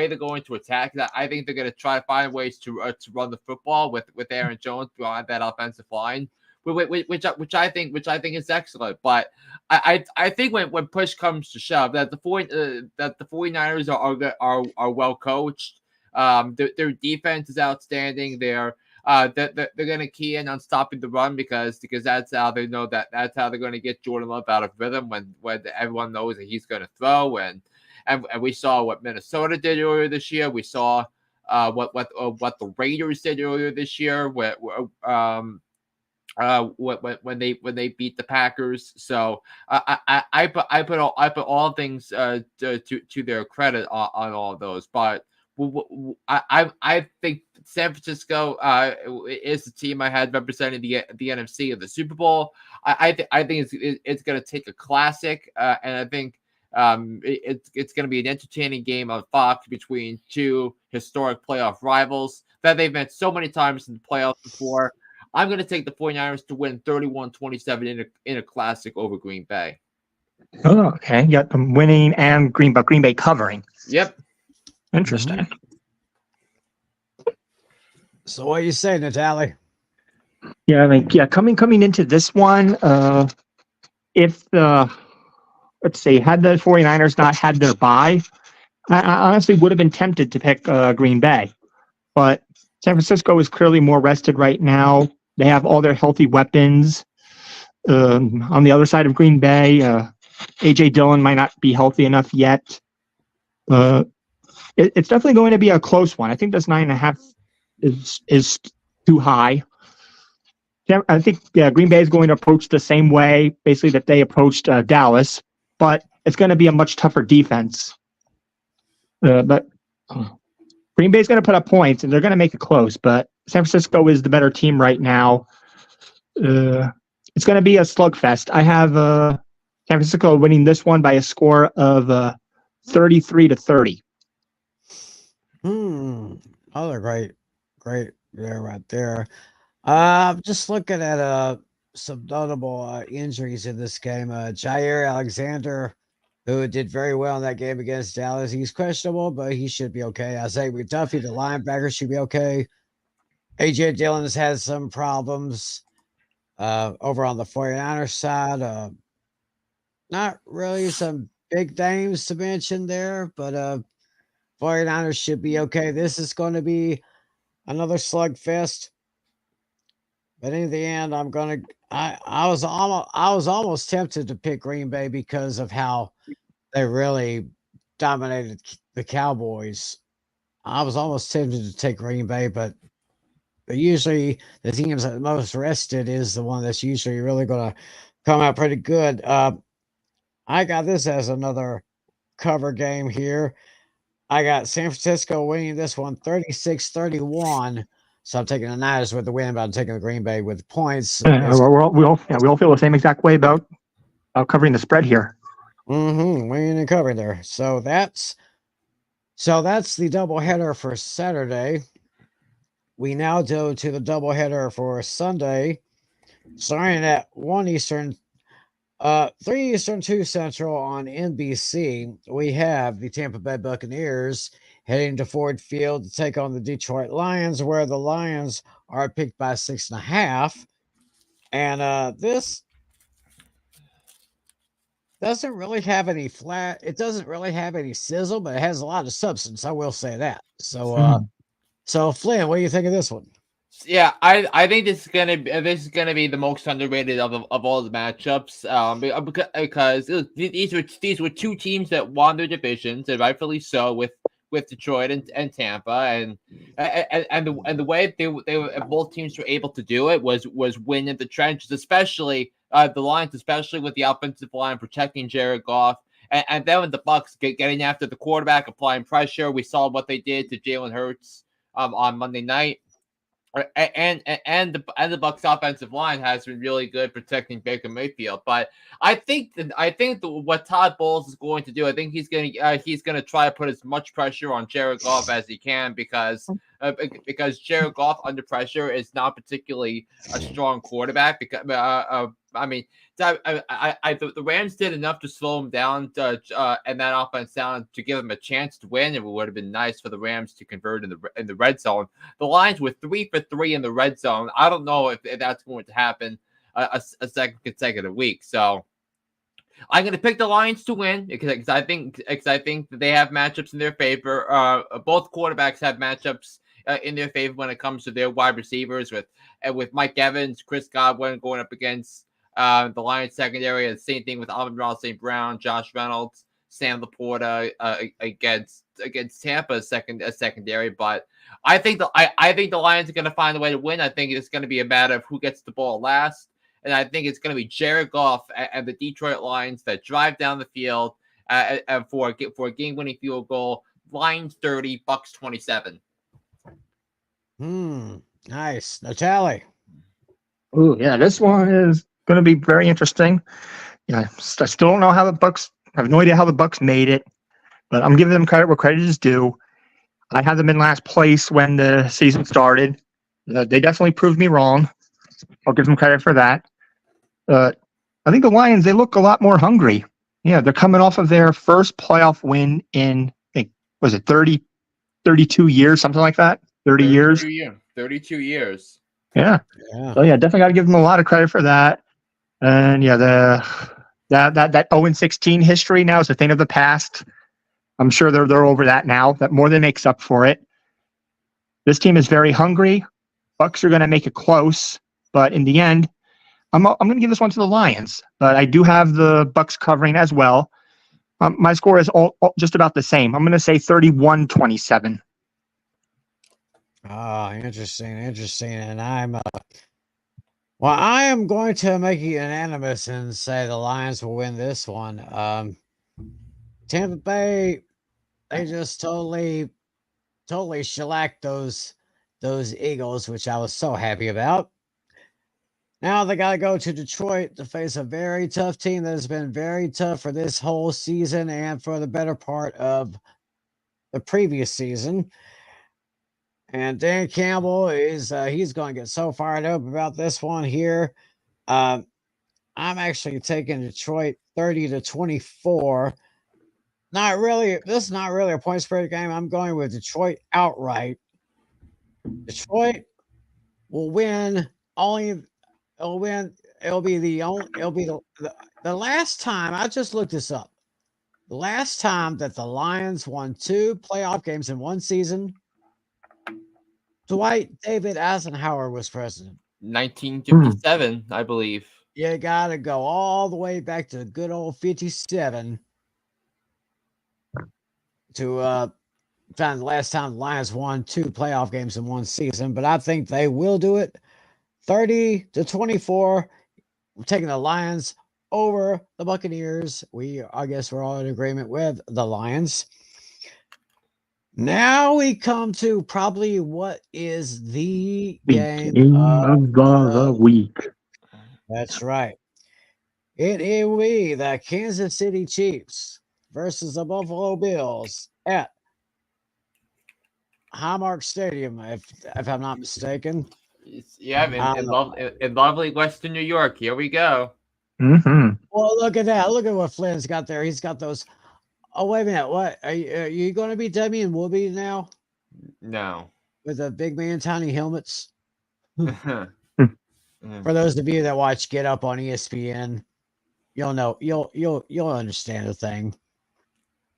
they're going to attack, I think they're going to try to find ways to run the football with Aaron Jones behind that offensive line, which I think is excellent. But I think when push comes to shove, that the 49ers are well coached. Their defense is outstanding. They're going to key in on stopping the run because that's how they know that's how they're going to get Jordan Love out of rhythm when everyone knows that he's going to throw. And we saw what Minnesota did earlier this year. We saw what the Raiders did earlier this year when they beat the Packers. So I put all things to their credit on all of those, but I think San Francisco is the team I had representing the NFC in the Super Bowl. I think it's going to take a classic, and I think it's going to be an entertaining game on Fox between two historic playoff rivals that they've met so many times in the playoffs before. I'm going to take the 49ers to win 31-27 in a classic over Green Bay. Oh, okay. Yep, I'm winning and Green Bay covering. Yep. Interesting. So what you say, Natale? Yeah, coming into this one, if let's see, had the 49ers not had their bye, I honestly would have been tempted to pick Green Bay. But San Francisco is clearly more rested right now. They have all their healthy weapons. On the other side of Green Bay, A.J. Dillon might not be healthy enough yet. It's definitely going to be a close one. I think this 9.5 is too high. I think Green Bay is going to approach the same way, basically, that they approached Dallas, but it's going to be a much tougher defense. But Green Bay is going to put up points, and they're going to make it close, but San Francisco is the better team right now. It's going to be a slugfest. I have San Francisco winning this one by a score of 33-30. Other great there, right there. Just looking at some notable injuries in this game. Jair Alexander, who did very well in that game against Dallas, he's questionable, but he should be okay. Isaiah McDuffie, the linebacker, should be okay. AJ Dillon has had some problems over on the 49ers side. Not really some big names to mention there, but 49ers should be okay. This is going to be another slugfest. But in the end, I was almost tempted to pick Green Bay because of how they really dominated the Cowboys. I was almost tempted to take Green Bay, but usually the teams that most rested is the one that's usually really going to come out pretty good. I got this as another cover game here. I got San Francisco winning this one 36-31. So I'm taking the Niners with the win, but I'm taking the Green Bay with points. We all feel the same exact way about covering the spread here. Winning and covering there. So that's the doubleheader for Saturday. We now go to the doubleheader for Sunday, starting at 1 Eastern, 3 Eastern, 2 Central on NBC. We have the Tampa Bay Buccaneers heading to Ford Field to take on the Detroit Lions, where the Lions are picked by 6.5. And this doesn't really have any it doesn't really have any sizzle, but it has a lot of substance. I will say that. So Flynn, what do you think of this one? Yeah, I think this is gonna be the most underrated of all the matchups. Because these were two teams that won their divisions, and rightfully so, with Detroit and Tampa, and the way they both teams were able to do it was win in the trenches, especially the Lions, especially with the offensive line protecting Jared Goff, and then with the Bucs getting after the quarterback, applying pressure. We saw what they did to Jalen Hurts on Monday night. And the Bucs offensive line has been really good protecting Baker Mayfield, but I think what Todd Bowles is going to do, I think he's going to try to put as much pressure on Jared Goff as he can, because Jared Goff under pressure is not particularly a strong quarterback. Because the Rams did enough to slow him down and that offense down to give him a chance to win. It would have been nice for the Rams to convert in the red zone. The Lions were 3 for 3 in the red zone. I don't know if that's going to happen a second consecutive week. So I'm going to pick the Lions to win because I think that they have matchups in their favor. Both quarterbacks have matchups in their favor when it comes to their wide receivers, with Mike Evans, Chris Godwin going up against the Lions secondary, and the same thing with Amon-Ra St. Brown, Josh Reynolds, Sam Laporta against Tampa's secondary. But I think the Lions are going to find a way to win. I think it's going to be a matter of who gets the ball last, and I think it's going to be Jared Goff and the Detroit Lions that drive down the field for a game-winning field goal. Lions 30, Bucs 27. Nice, Natale. Oh yeah, this one is going to be very interesting. I still don't know how the Bucs. I have no idea how the Bucs made it, but I'm giving them credit where credit is due. I had them in last place when the season started. They definitely proved me wrong. I'll give them credit for that. I think the Lions, they look a lot more hungry. Yeah, they're coming off of their first playoff win in, I think, was it 32 years, something like that? 32 years. 32 years. Yeah. So yeah, definitely got to give them a lot of credit for that. And yeah, that 0-16 history now is a thing of the past. I'm sure they're over that now. That more than makes up for it. This team is very hungry. Bucs are going to make it close, but in the end, I'm going to give this one to the Lions. But I do have the Bucs covering as well. My score is all just about the same. I'm going to say 31-27. Oh, interesting, interesting. And I am going to make it unanimous and say the Lions will win this one. Tampa Bay, they just totally shellacked those Eagles, which I was so happy about. Now they got to go to Detroit to face a very tough team that has been very tough for this whole season and for the better part of the previous season. And Dan Campbell is he's going to get so fired up about this one here. I'm actually taking Detroit 30-24. Not really. This is not really a point spread game. I'm going with Detroit outright. Detroit will win only. It'll win. It'll be the last time. I just looked this up. The last time that the Lions won 2 playoff games in one season, Dwight David Eisenhower was president. 1957, I believe. You got to go all the way back to good old 57 to find the last time the Lions won 2 playoff games in one season. But I think they will do it. 30-24. We're taking the Lions over the Buccaneers. I guess we're all in agreement with the Lions. Now we come to probably what is the game of the week. That's right. It will be the Kansas City Chiefs versus the Buffalo Bills at Highmark Stadium, if I'm not mistaken. Yeah, in lovely Western New York. Here we go. Mm-hmm. Well, look at that. Look at what Flynn's got there. He's got those. Oh, wait a minute. What? Are you going to be Demian Wooby now? No. With the big man tiny helmets? For For those of you that watch Get Up on ESPN, you'll know. You'll understand the thing.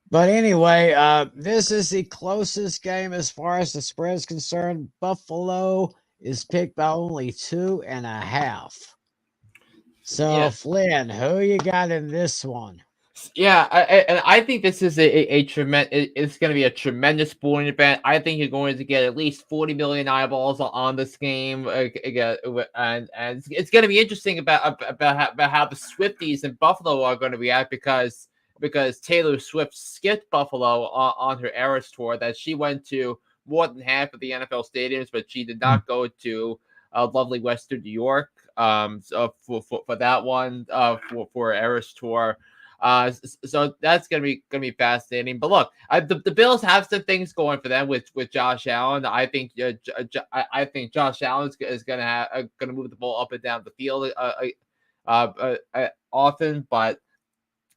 But anyway, this is the closest game as far as the spread is concerned. Buffalo is picked by only 2.5. So, Yeah. Flynn, who you got in this one? Yeah, I think this is a tremendous. It's going to be a tremendous sporting event. I think you're going to get at least 40 million eyeballs on this game, and it's going to be interesting about how the Swifties in Buffalo are going to react because Taylor Swift skipped Buffalo on her Eras tour. That she went to more than half of the NFL stadiums, but she did not go to lovely Western New York. So for that one, for Eras tour. So that's gonna be fascinating. But look, the Bills have some things going for them with Josh Allen. I think I think Josh Allen is gonna move the ball up and down the field often, but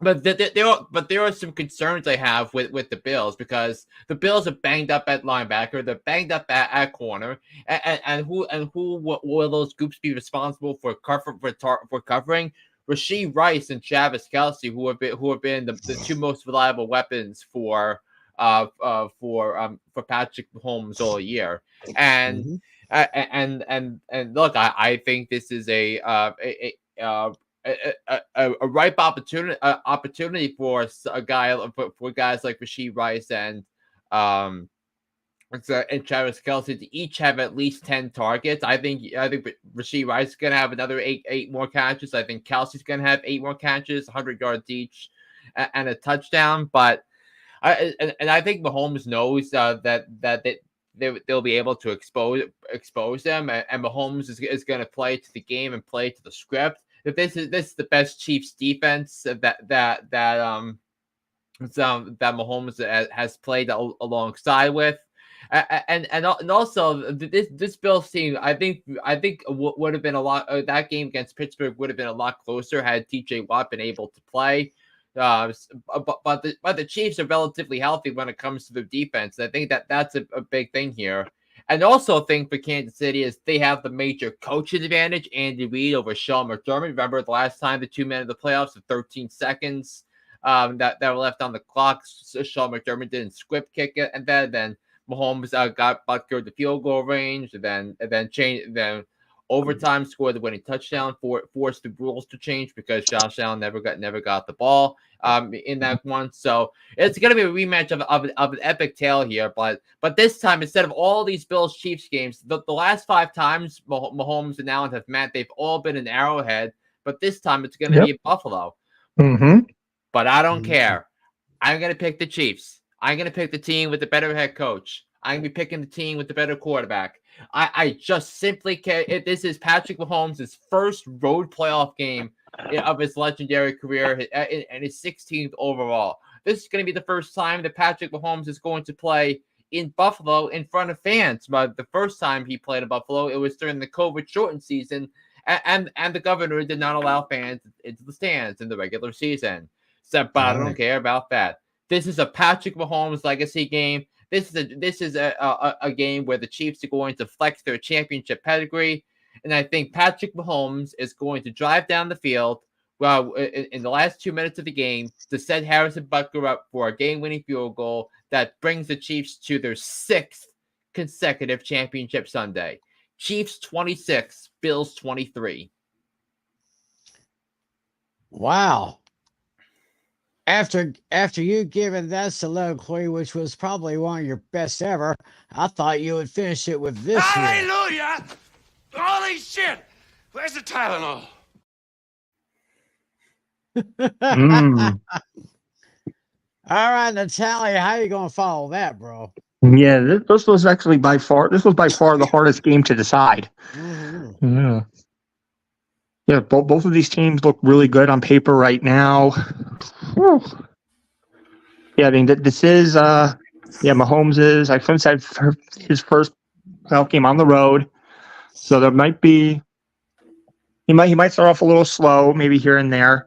there are some concerns I have with the Bills because the Bills are banged up at linebacker, they're banged up at corner, and who will those groups be responsible for covering? Rashee Rice and Travis Kelce, who have been the 2 most reliable weapons for Patrick Mahomes all year, and look, I think this is a ripe opportunity for guys like Rashee Rice and Travis Kelce to each have at least 10 targets. I think Rashee Rice is going to have another eight more catches. I think Kelsey's going to have 8 more catches, 100 yards each, and a touchdown. But I think Mahomes knows that they'll be able to expose them, and Mahomes is going to play to the game and play to the script. If this is the best Chiefs defense that Mahomes has played alongside with. And also this Bills team, I think would have been a lot. That game against Pittsburgh would have been a lot closer had TJ Watt been able to play. But the Chiefs are relatively healthy when it comes to their defense. I think that's a big thing here. And also think for Kansas City is they have the major coaching advantage. Andy Reid over Sean McDermott. Remember the last time the 2 men in the playoffs of 13 seconds that were left on the clock. So Sean McDermott didn't script kick it, and then Mahomes got Butker the field goal range, and then overtime, scored the winning touchdown, forced the rules to change because Josh Allen never got the ball in that one. So it's going to be a rematch of an epic tale here. But this time, instead of all these Bills Chiefs games, the last 5 times Mahomes and Allen have met, they've all been in Arrowhead. But this time, it's going to be Buffalo. Mm-hmm. But I don't care. I'm going to pick the Chiefs. I'm going to pick the team with the better head coach. I'm going to be picking the team with the better quarterback. I just simply can't. This is Patrick Mahomes' first road playoff game of his legendary career and his 16th overall. This is going to be the first time that Patrick Mahomes is going to play in Buffalo in front of fans. But the first time he played in Buffalo, it was during the COVID-shortened season, and the governor did not allow fans into the stands in the regular season. So, but I don't care about that. This is a Patrick Mahomes legacy game. This is a game where the Chiefs are going to flex their championship pedigree, and I think Patrick Mahomes is going to drive down the field in the last 2 minutes of the game to set Harrison Butker up for a game-winning field goal that brings the Chiefs to their 6th consecutive championship Sunday. Chiefs 26, Bills 23. Wow. After you giving that soliloquy, which was probably one of your best ever, I thought you would finish it with this. Hallelujah! Holy shit! Where's the Tylenol? All right, Natalia, how you gonna follow that, bro? Yeah, this was actually by far the hardest game to decide. Mm-hmm. Yeah. Yeah, both of these teams look really good on paper right now. Whew. Yeah, I mean, this is, Mahomes is, I think said his first playoff game on the road. So there might be, he might start off a little slow, maybe here and there.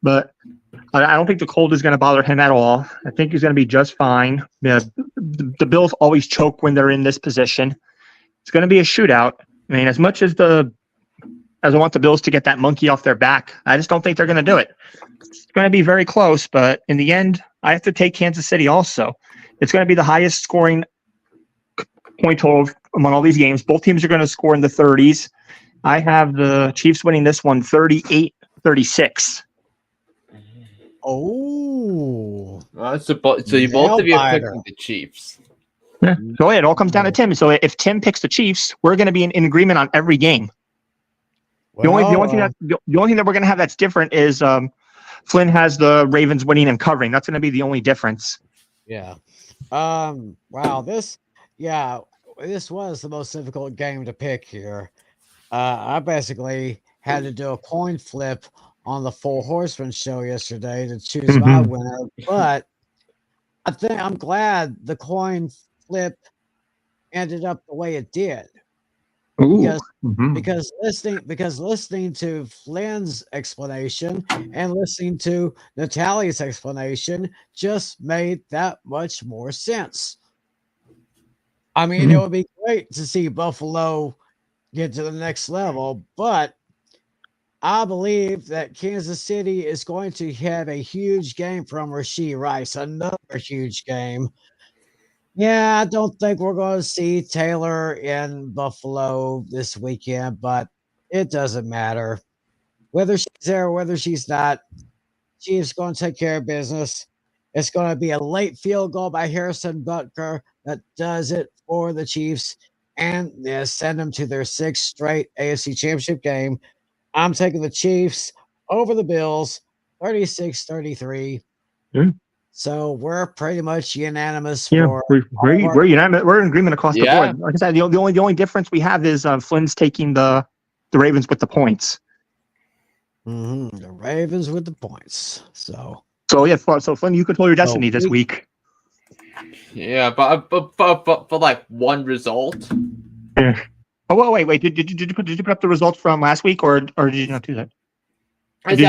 But I don't think the cold is going to bother him at all. I think he's going to be just fine. Yeah, the Bills always choke when they're in this position. It's going to be a shootout. I mean, as much as I want the Bills to get that monkey off their back, I just don't think they're going to do it. It's going to be very close, but in the end, I have to take Kansas City also. It's going to be the highest scoring point total among all these games. Both teams are going to score in the 30s. I have the Chiefs winning this one 38-36. Oh. So you both of you are picking the Chiefs. Yeah. So it all comes down to Tim. So if Tim picks the Chiefs, we're going to be in agreement on every game. The only thing that we're going to have that's different is Flynn has the Ravens winning and covering. That's going to be the only difference. Yeah. Wow. This was the most difficult game to pick here. I basically had to do a coin flip on the Four Horsemen show yesterday to choose my winner, but I think I'm glad the coin flip ended up the way it did. Because listening to Flynn's explanation and listening to Natalia's explanation just made that much more sense. I mean, it would be great to see Buffalo get to the next level, but I believe that Kansas City is going to have a huge game from Rashee Rice, another huge game. Yeah, I don't think we're going to see Taylor in Buffalo this weekend, but it doesn't matter. Whether she's there or whether she's not, she's going to take care of business. It's going to be a late field goal by Harrison Butker that does it for the Chiefs and send them to their 6th straight AFC Championship game. I'm taking the Chiefs over the Bills, 36-33. So we're pretty much unanimous. Yeah, we're unanimous. We're in agreement across the board. Like I said, the only difference we have is Flynn's taking the Ravens with the points. The Ravens with the points. So Flynn, you control your destiny this week. Yeah, but like one result. Yeah. Oh, wait. Did you put up the results from last week, or did you not do that? Because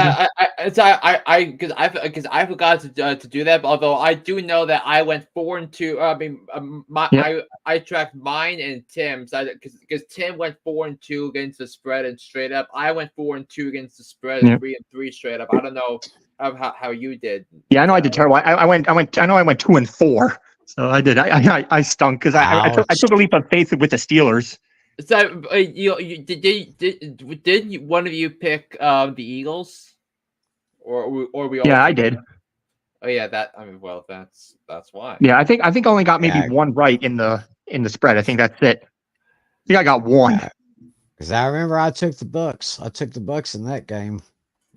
I forgot to do that. Although I do know that I went 4-2. I mean, I tracked mine and Tim's because Tim went 4-2 against the spread and straight up. I went 4-2 against the spread and 3-3 straight up. I don't know how you did. Yeah, I know I did terrible. I went 2-4. So I did. I stunk because I took a leap of faith with the Steelers. So did one of you pick the Eagles, or we all? Yeah, I did. Oh yeah, that's why. Yeah, I think I only got maybe Yeah. one right in the spread. I think that's it. I think I got one. Because I remember I took the Bucks. I took the Bucks in that game.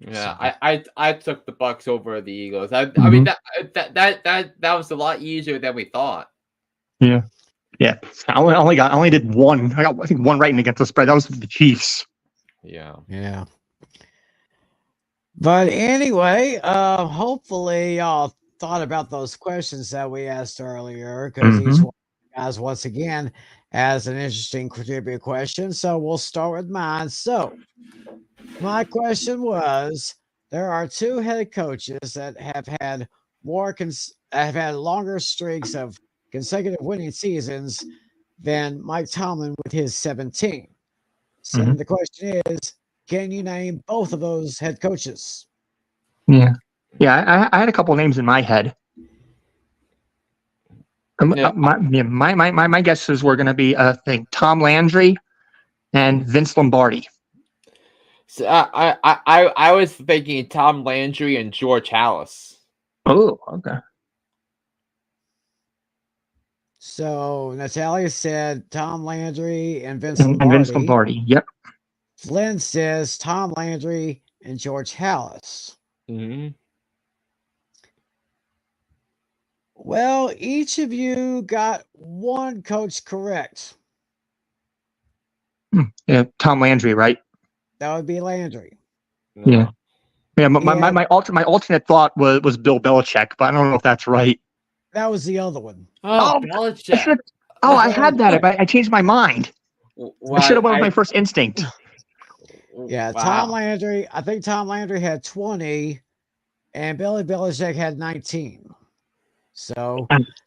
Yeah, So. I took the Bucks over the Eagles. I Mm-hmm. mean that was a lot easier than we thought. Yeah. I only did one. I got, I think, one right in against the spread. That was the Chiefs. Yeah. But anyway, hopefully y'all thought about those questions that we asked earlier, because each one of you guys, once again, has an interesting trivia question. So we'll start with mine. So my question was: there are two head coaches that have had longer streaks of consecutive winning seasons than Mike Tomlin with his 17. So the question is, can you name both of those head coaches? Yeah. I had a couple names in my head. My guesses were going to be, I think, Tom Landry and Vince Lombardi. So I was thinking Tom Landry and George Halas. Oh, okay. So Natalia said Tom Landry and Vince And Lombardi. Vince Lombardi. Yep. Flynn says Tom Landry and George Halas. Mm-hmm. Well, each of you got one coach correct. Yeah, Tom Landry, right? That would be Landry. Yeah. My alternate thought was Bill Belichick, but I don't know if that's right. That was the other one. Oh, Belichick. I had that, but I changed my mind. I should have went with my first instinct. Yeah, wow. Tom Landry. I think Tom Landry had 20, and Billy Belichick had 19. So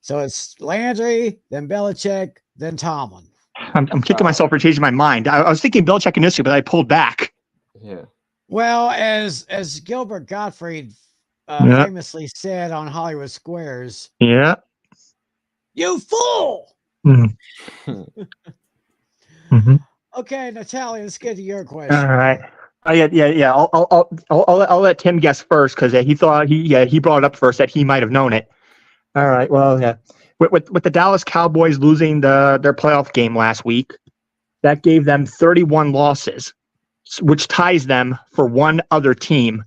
it's Landry, then Belichick, then Tomlin. I'm kicking myself for changing my mind. I was thinking Belichick initially, but I pulled back. Yeah. Well, as Gilbert Gottfried famously said on Hollywood Squares. Yeah. You fool! Mm-hmm. Okay, Natalia, let's get to your question. All right. Yeah. I'll let Tim guess first because he thought he brought it up first that he might have known it. All right. Well, yeah. With the Dallas Cowboys losing their playoff game last week, that gave them 31 losses, which ties them for one other team.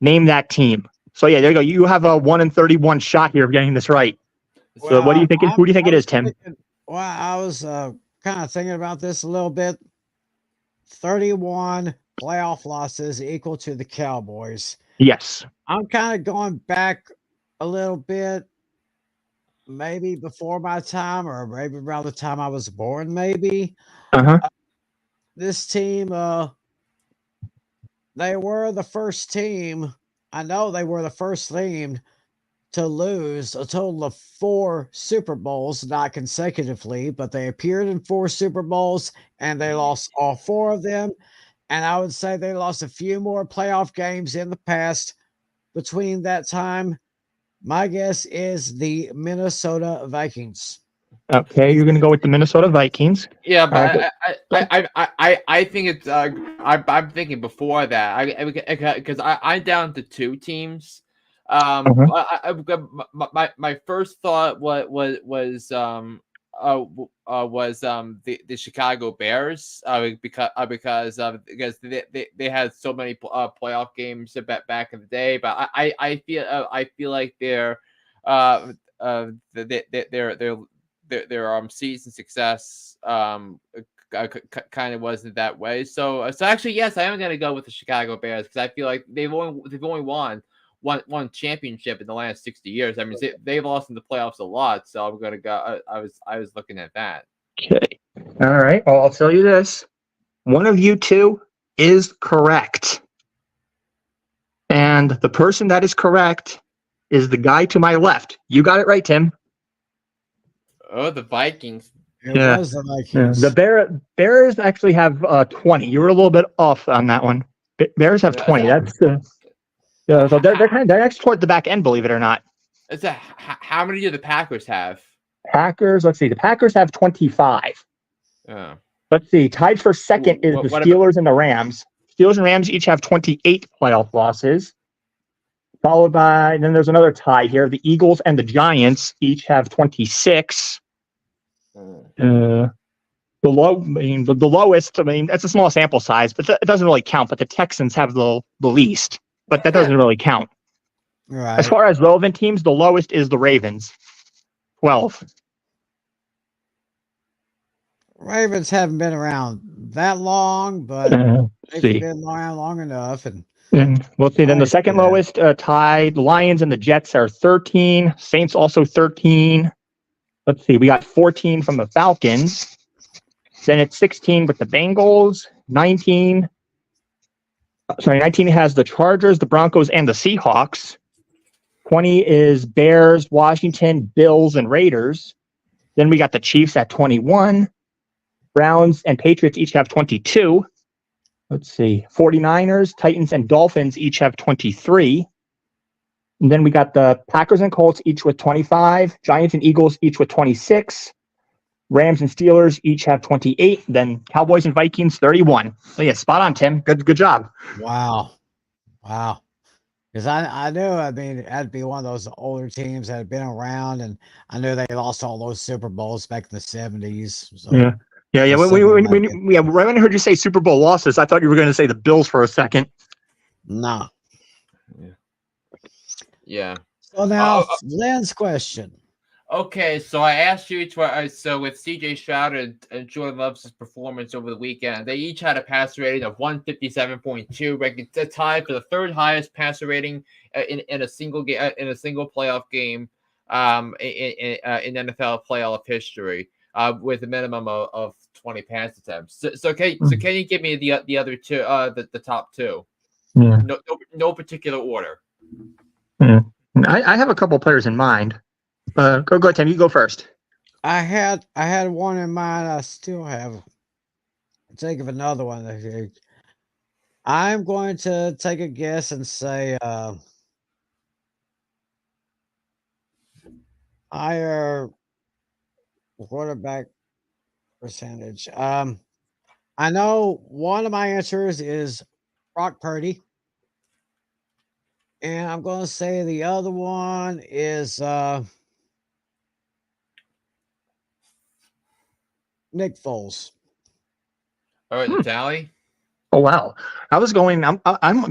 Name that team. So yeah, there you go. You have a 1-in-31 shot here of getting this right. So what do you think? Who do you think it is, Tim? I was kind of thinking about this a little bit. 31 playoff losses equal to the Cowboys. Yes. I'm kind of going back a little bit, maybe before my time or maybe around the time I was born, maybe. This team, they were the first team. I know they were the first team to lose a total of 4 Super Bowls, not consecutively, but they appeared in 4 Super Bowls and they lost all 4 of them. And I would say they lost a few more playoff games in the past between that time. My guess is the Minnesota Vikings. Okay, you're going to go with the Minnesota Vikings. Yeah, but I think it's I'm thinking before that because I'm down to 2 teams. My first thought was the Chicago Bears because they had so many playoff games back in the day, but I feel like their season success kind of wasn't that way. So actually, yes, I am going to go with the Chicago Bears because I feel like they've only won one championship in the last 60 years. I mean, they've lost in the playoffs a lot, so I'm going to go. I was looking at that. Okay. All right. Well, I'll tell you this: one of you two is correct, and the person that is correct is the guy to my left. You got it right, Tim. Oh, the Vikings. It was the Vikings. Yeah. The Bears actually have 20. You were a little bit off on that one. Bears have 20. That's so they're actually toward the back end, believe it or not. How many do the Packers have? Packers. Let's see. The Packers have 25. Oh. Let's see. Tied for second is the Steelers and the Rams. Steelers and Rams each have 28 playoff losses. Followed by, then there's another tie here. The Eagles and the Giants each have 26. The lowest, that's a small sample size, but it doesn't really count. But the Texans have the least, but that doesn't really count. Right. As far as relevant teams, the lowest is the Ravens, 12. Ravens haven't been around that long, but they've been around long enough. And we'll see. Then the second lowest tied, the Lions and the Jets are 13. Saints also 13. Let's see. We got 14 from the Falcons. Then it's 16 with the Bengals. 19 has the Chargers, the Broncos, and the Seahawks. 20 is Bears, Washington, Bills, and Raiders. Then we got the Chiefs at 21. Browns and Patriots each have 22. Let's see. 49ers, Titans, and Dolphins each have 23. And then we got the Packers and Colts each with 25. Giants and Eagles each with 26. Rams and Steelers each have 28. Then Cowboys and Vikings 31. So yeah, spot on, Tim. Good job. Wow. Because I knew, that'd be one of those older teams that had been around, and I knew they lost all those Super Bowls back in the 70s. So. Yeah. Right when I heard you say Super Bowl losses, I thought you were going to say the Bills for a second. No. Yeah. So now, Lynn's question. Okay, so I asked you so with C.J. Stroud and Jordan Love's performance over the weekend, they each had a passer rating of 157.2, ranking tied for the third highest passer rating in a single game in a single playoff game in NFL playoff history, with a minimum of 20 pass attempts. So can you give me the other two, the top two? Yeah. No particular order. Yeah. I have a couple players in mind. Go ahead, Tim. You go first. I had one in mind. I still have. I'll think of another one. I'm going to take a guess and say higher quarterback percentage. I know one of my answers is Brock Purdy. And I'm going to say the other one is Nick Foles. All right, Natale. Oh wow! I'm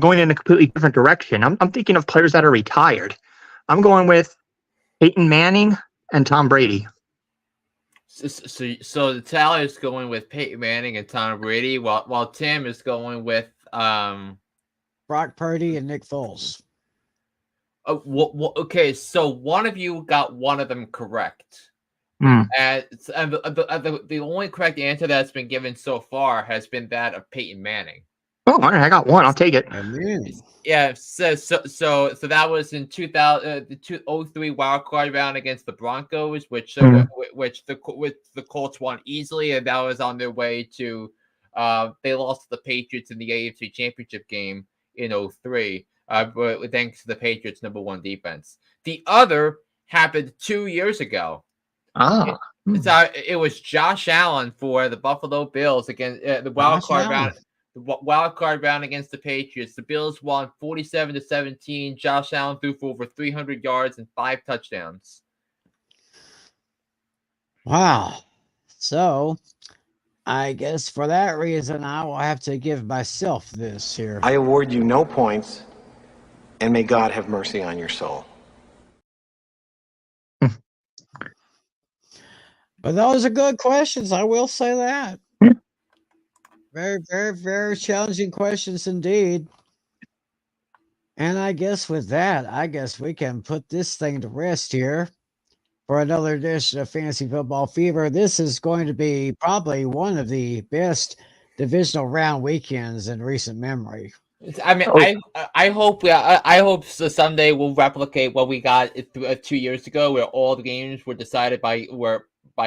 going in a completely different direction. I'm thinking of players that are retired. I'm going with Peyton Manning and Tom Brady. So Natale is going with Peyton Manning and Tom Brady, while Tim is going with Brock Purdy and Nick Foles. Okay, so one of you got one of them correct. And the only correct answer that's been given so far has been that of Peyton Manning. Oh, all right, I got one. I'll take it. Yeah, so that was in 2003 wild card round against the Broncos, which the Colts won easily, and that was on their way to they lost to the Patriots in the AFC Championship game in 2003. But thanks to the Patriots' #1 defense. The other happened 2 years ago. It was Josh Allen for the Buffalo Bills against the wild card round against the Patriots. The Bills won 47-17. Josh Allen threw for over 300 yards and 5 touchdowns. Wow. So, I guess for that reason, I will have to give myself this here. I award you no points, and may God have mercy on your soul. But those are good questions. I will say that. Very, very, very challenging questions indeed. And I guess with that, we can put this thing to rest here for another edition of Fantasy Football Fever. This is going to be probably one of the best divisional round weekends in recent memory. I hope someday we'll replicate what we got 2 years ago, where all the games were decided by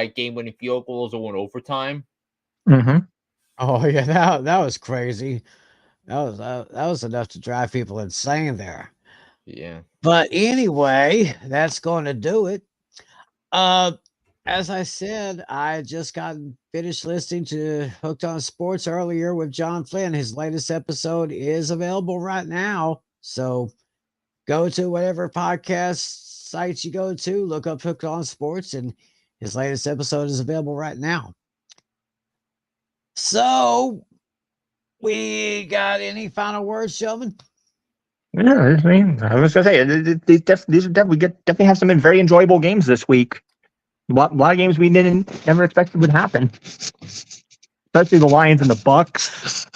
game-winning field goals or in overtime. Mm-hmm. Oh yeah, that was crazy. That was enough to drive people insane there. Yeah. But anyway, that's going to do it. As I said, I just got finished listening to Hooked on Sports earlier with John Flynn. His latest episode is available right now. So go to whatever podcast sites you go to, look up Hooked on Sports, and his latest episode is available right now. So, we got any final words, gentlemen? Yeah, I mean, I was gonna say these definitely have some very enjoyable games this week. A lot of games we never expected would happen, especially the Lions and the Bucks.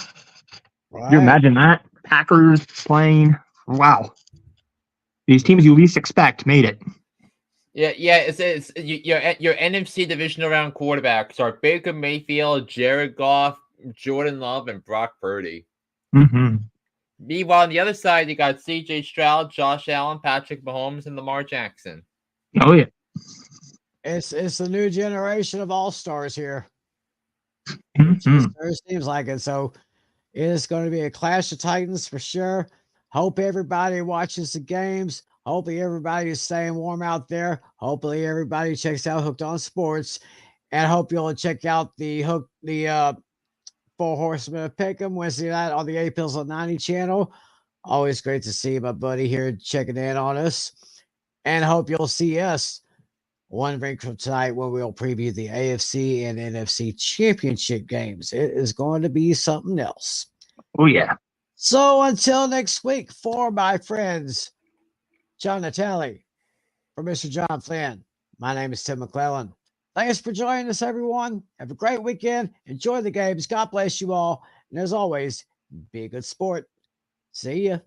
Right. You imagine that Packers playing? Wow, these teams you least expect made it. Yeah. It's your NFC divisional round quarterbacks are Baker Mayfield, Jared Goff, Jordan Love, and Brock Purdy. Mm-hmm. Meanwhile, on the other side, you got C.J. Stroud, Josh Allen, Patrick Mahomes, and Lamar Jackson. Oh yeah, it's the new generation of all stars here. Mm-hmm. It seems like it. So it is going to be a clash of titans for sure. Hope everybody watches the games. Hopefully everybody is staying warm out there. Hopefully everybody checks out Hooked on Sports, and hope you'll check out the Four Horsemen of Pick'em Wednesday night on the A Pills on 90 channel. Always great to see my buddy here checking in on us, and hope you'll see us one week from tonight when we'll preview the AFC and NFC championship games. It is going to be something else. Oh yeah. So until next week, for my friends, John Natale, for Mr. John Flynn, my name is Tim McClellan. Thanks for joining us, everyone. Have a great weekend. Enjoy the games. God bless you all. And as always, be a good sport. See ya.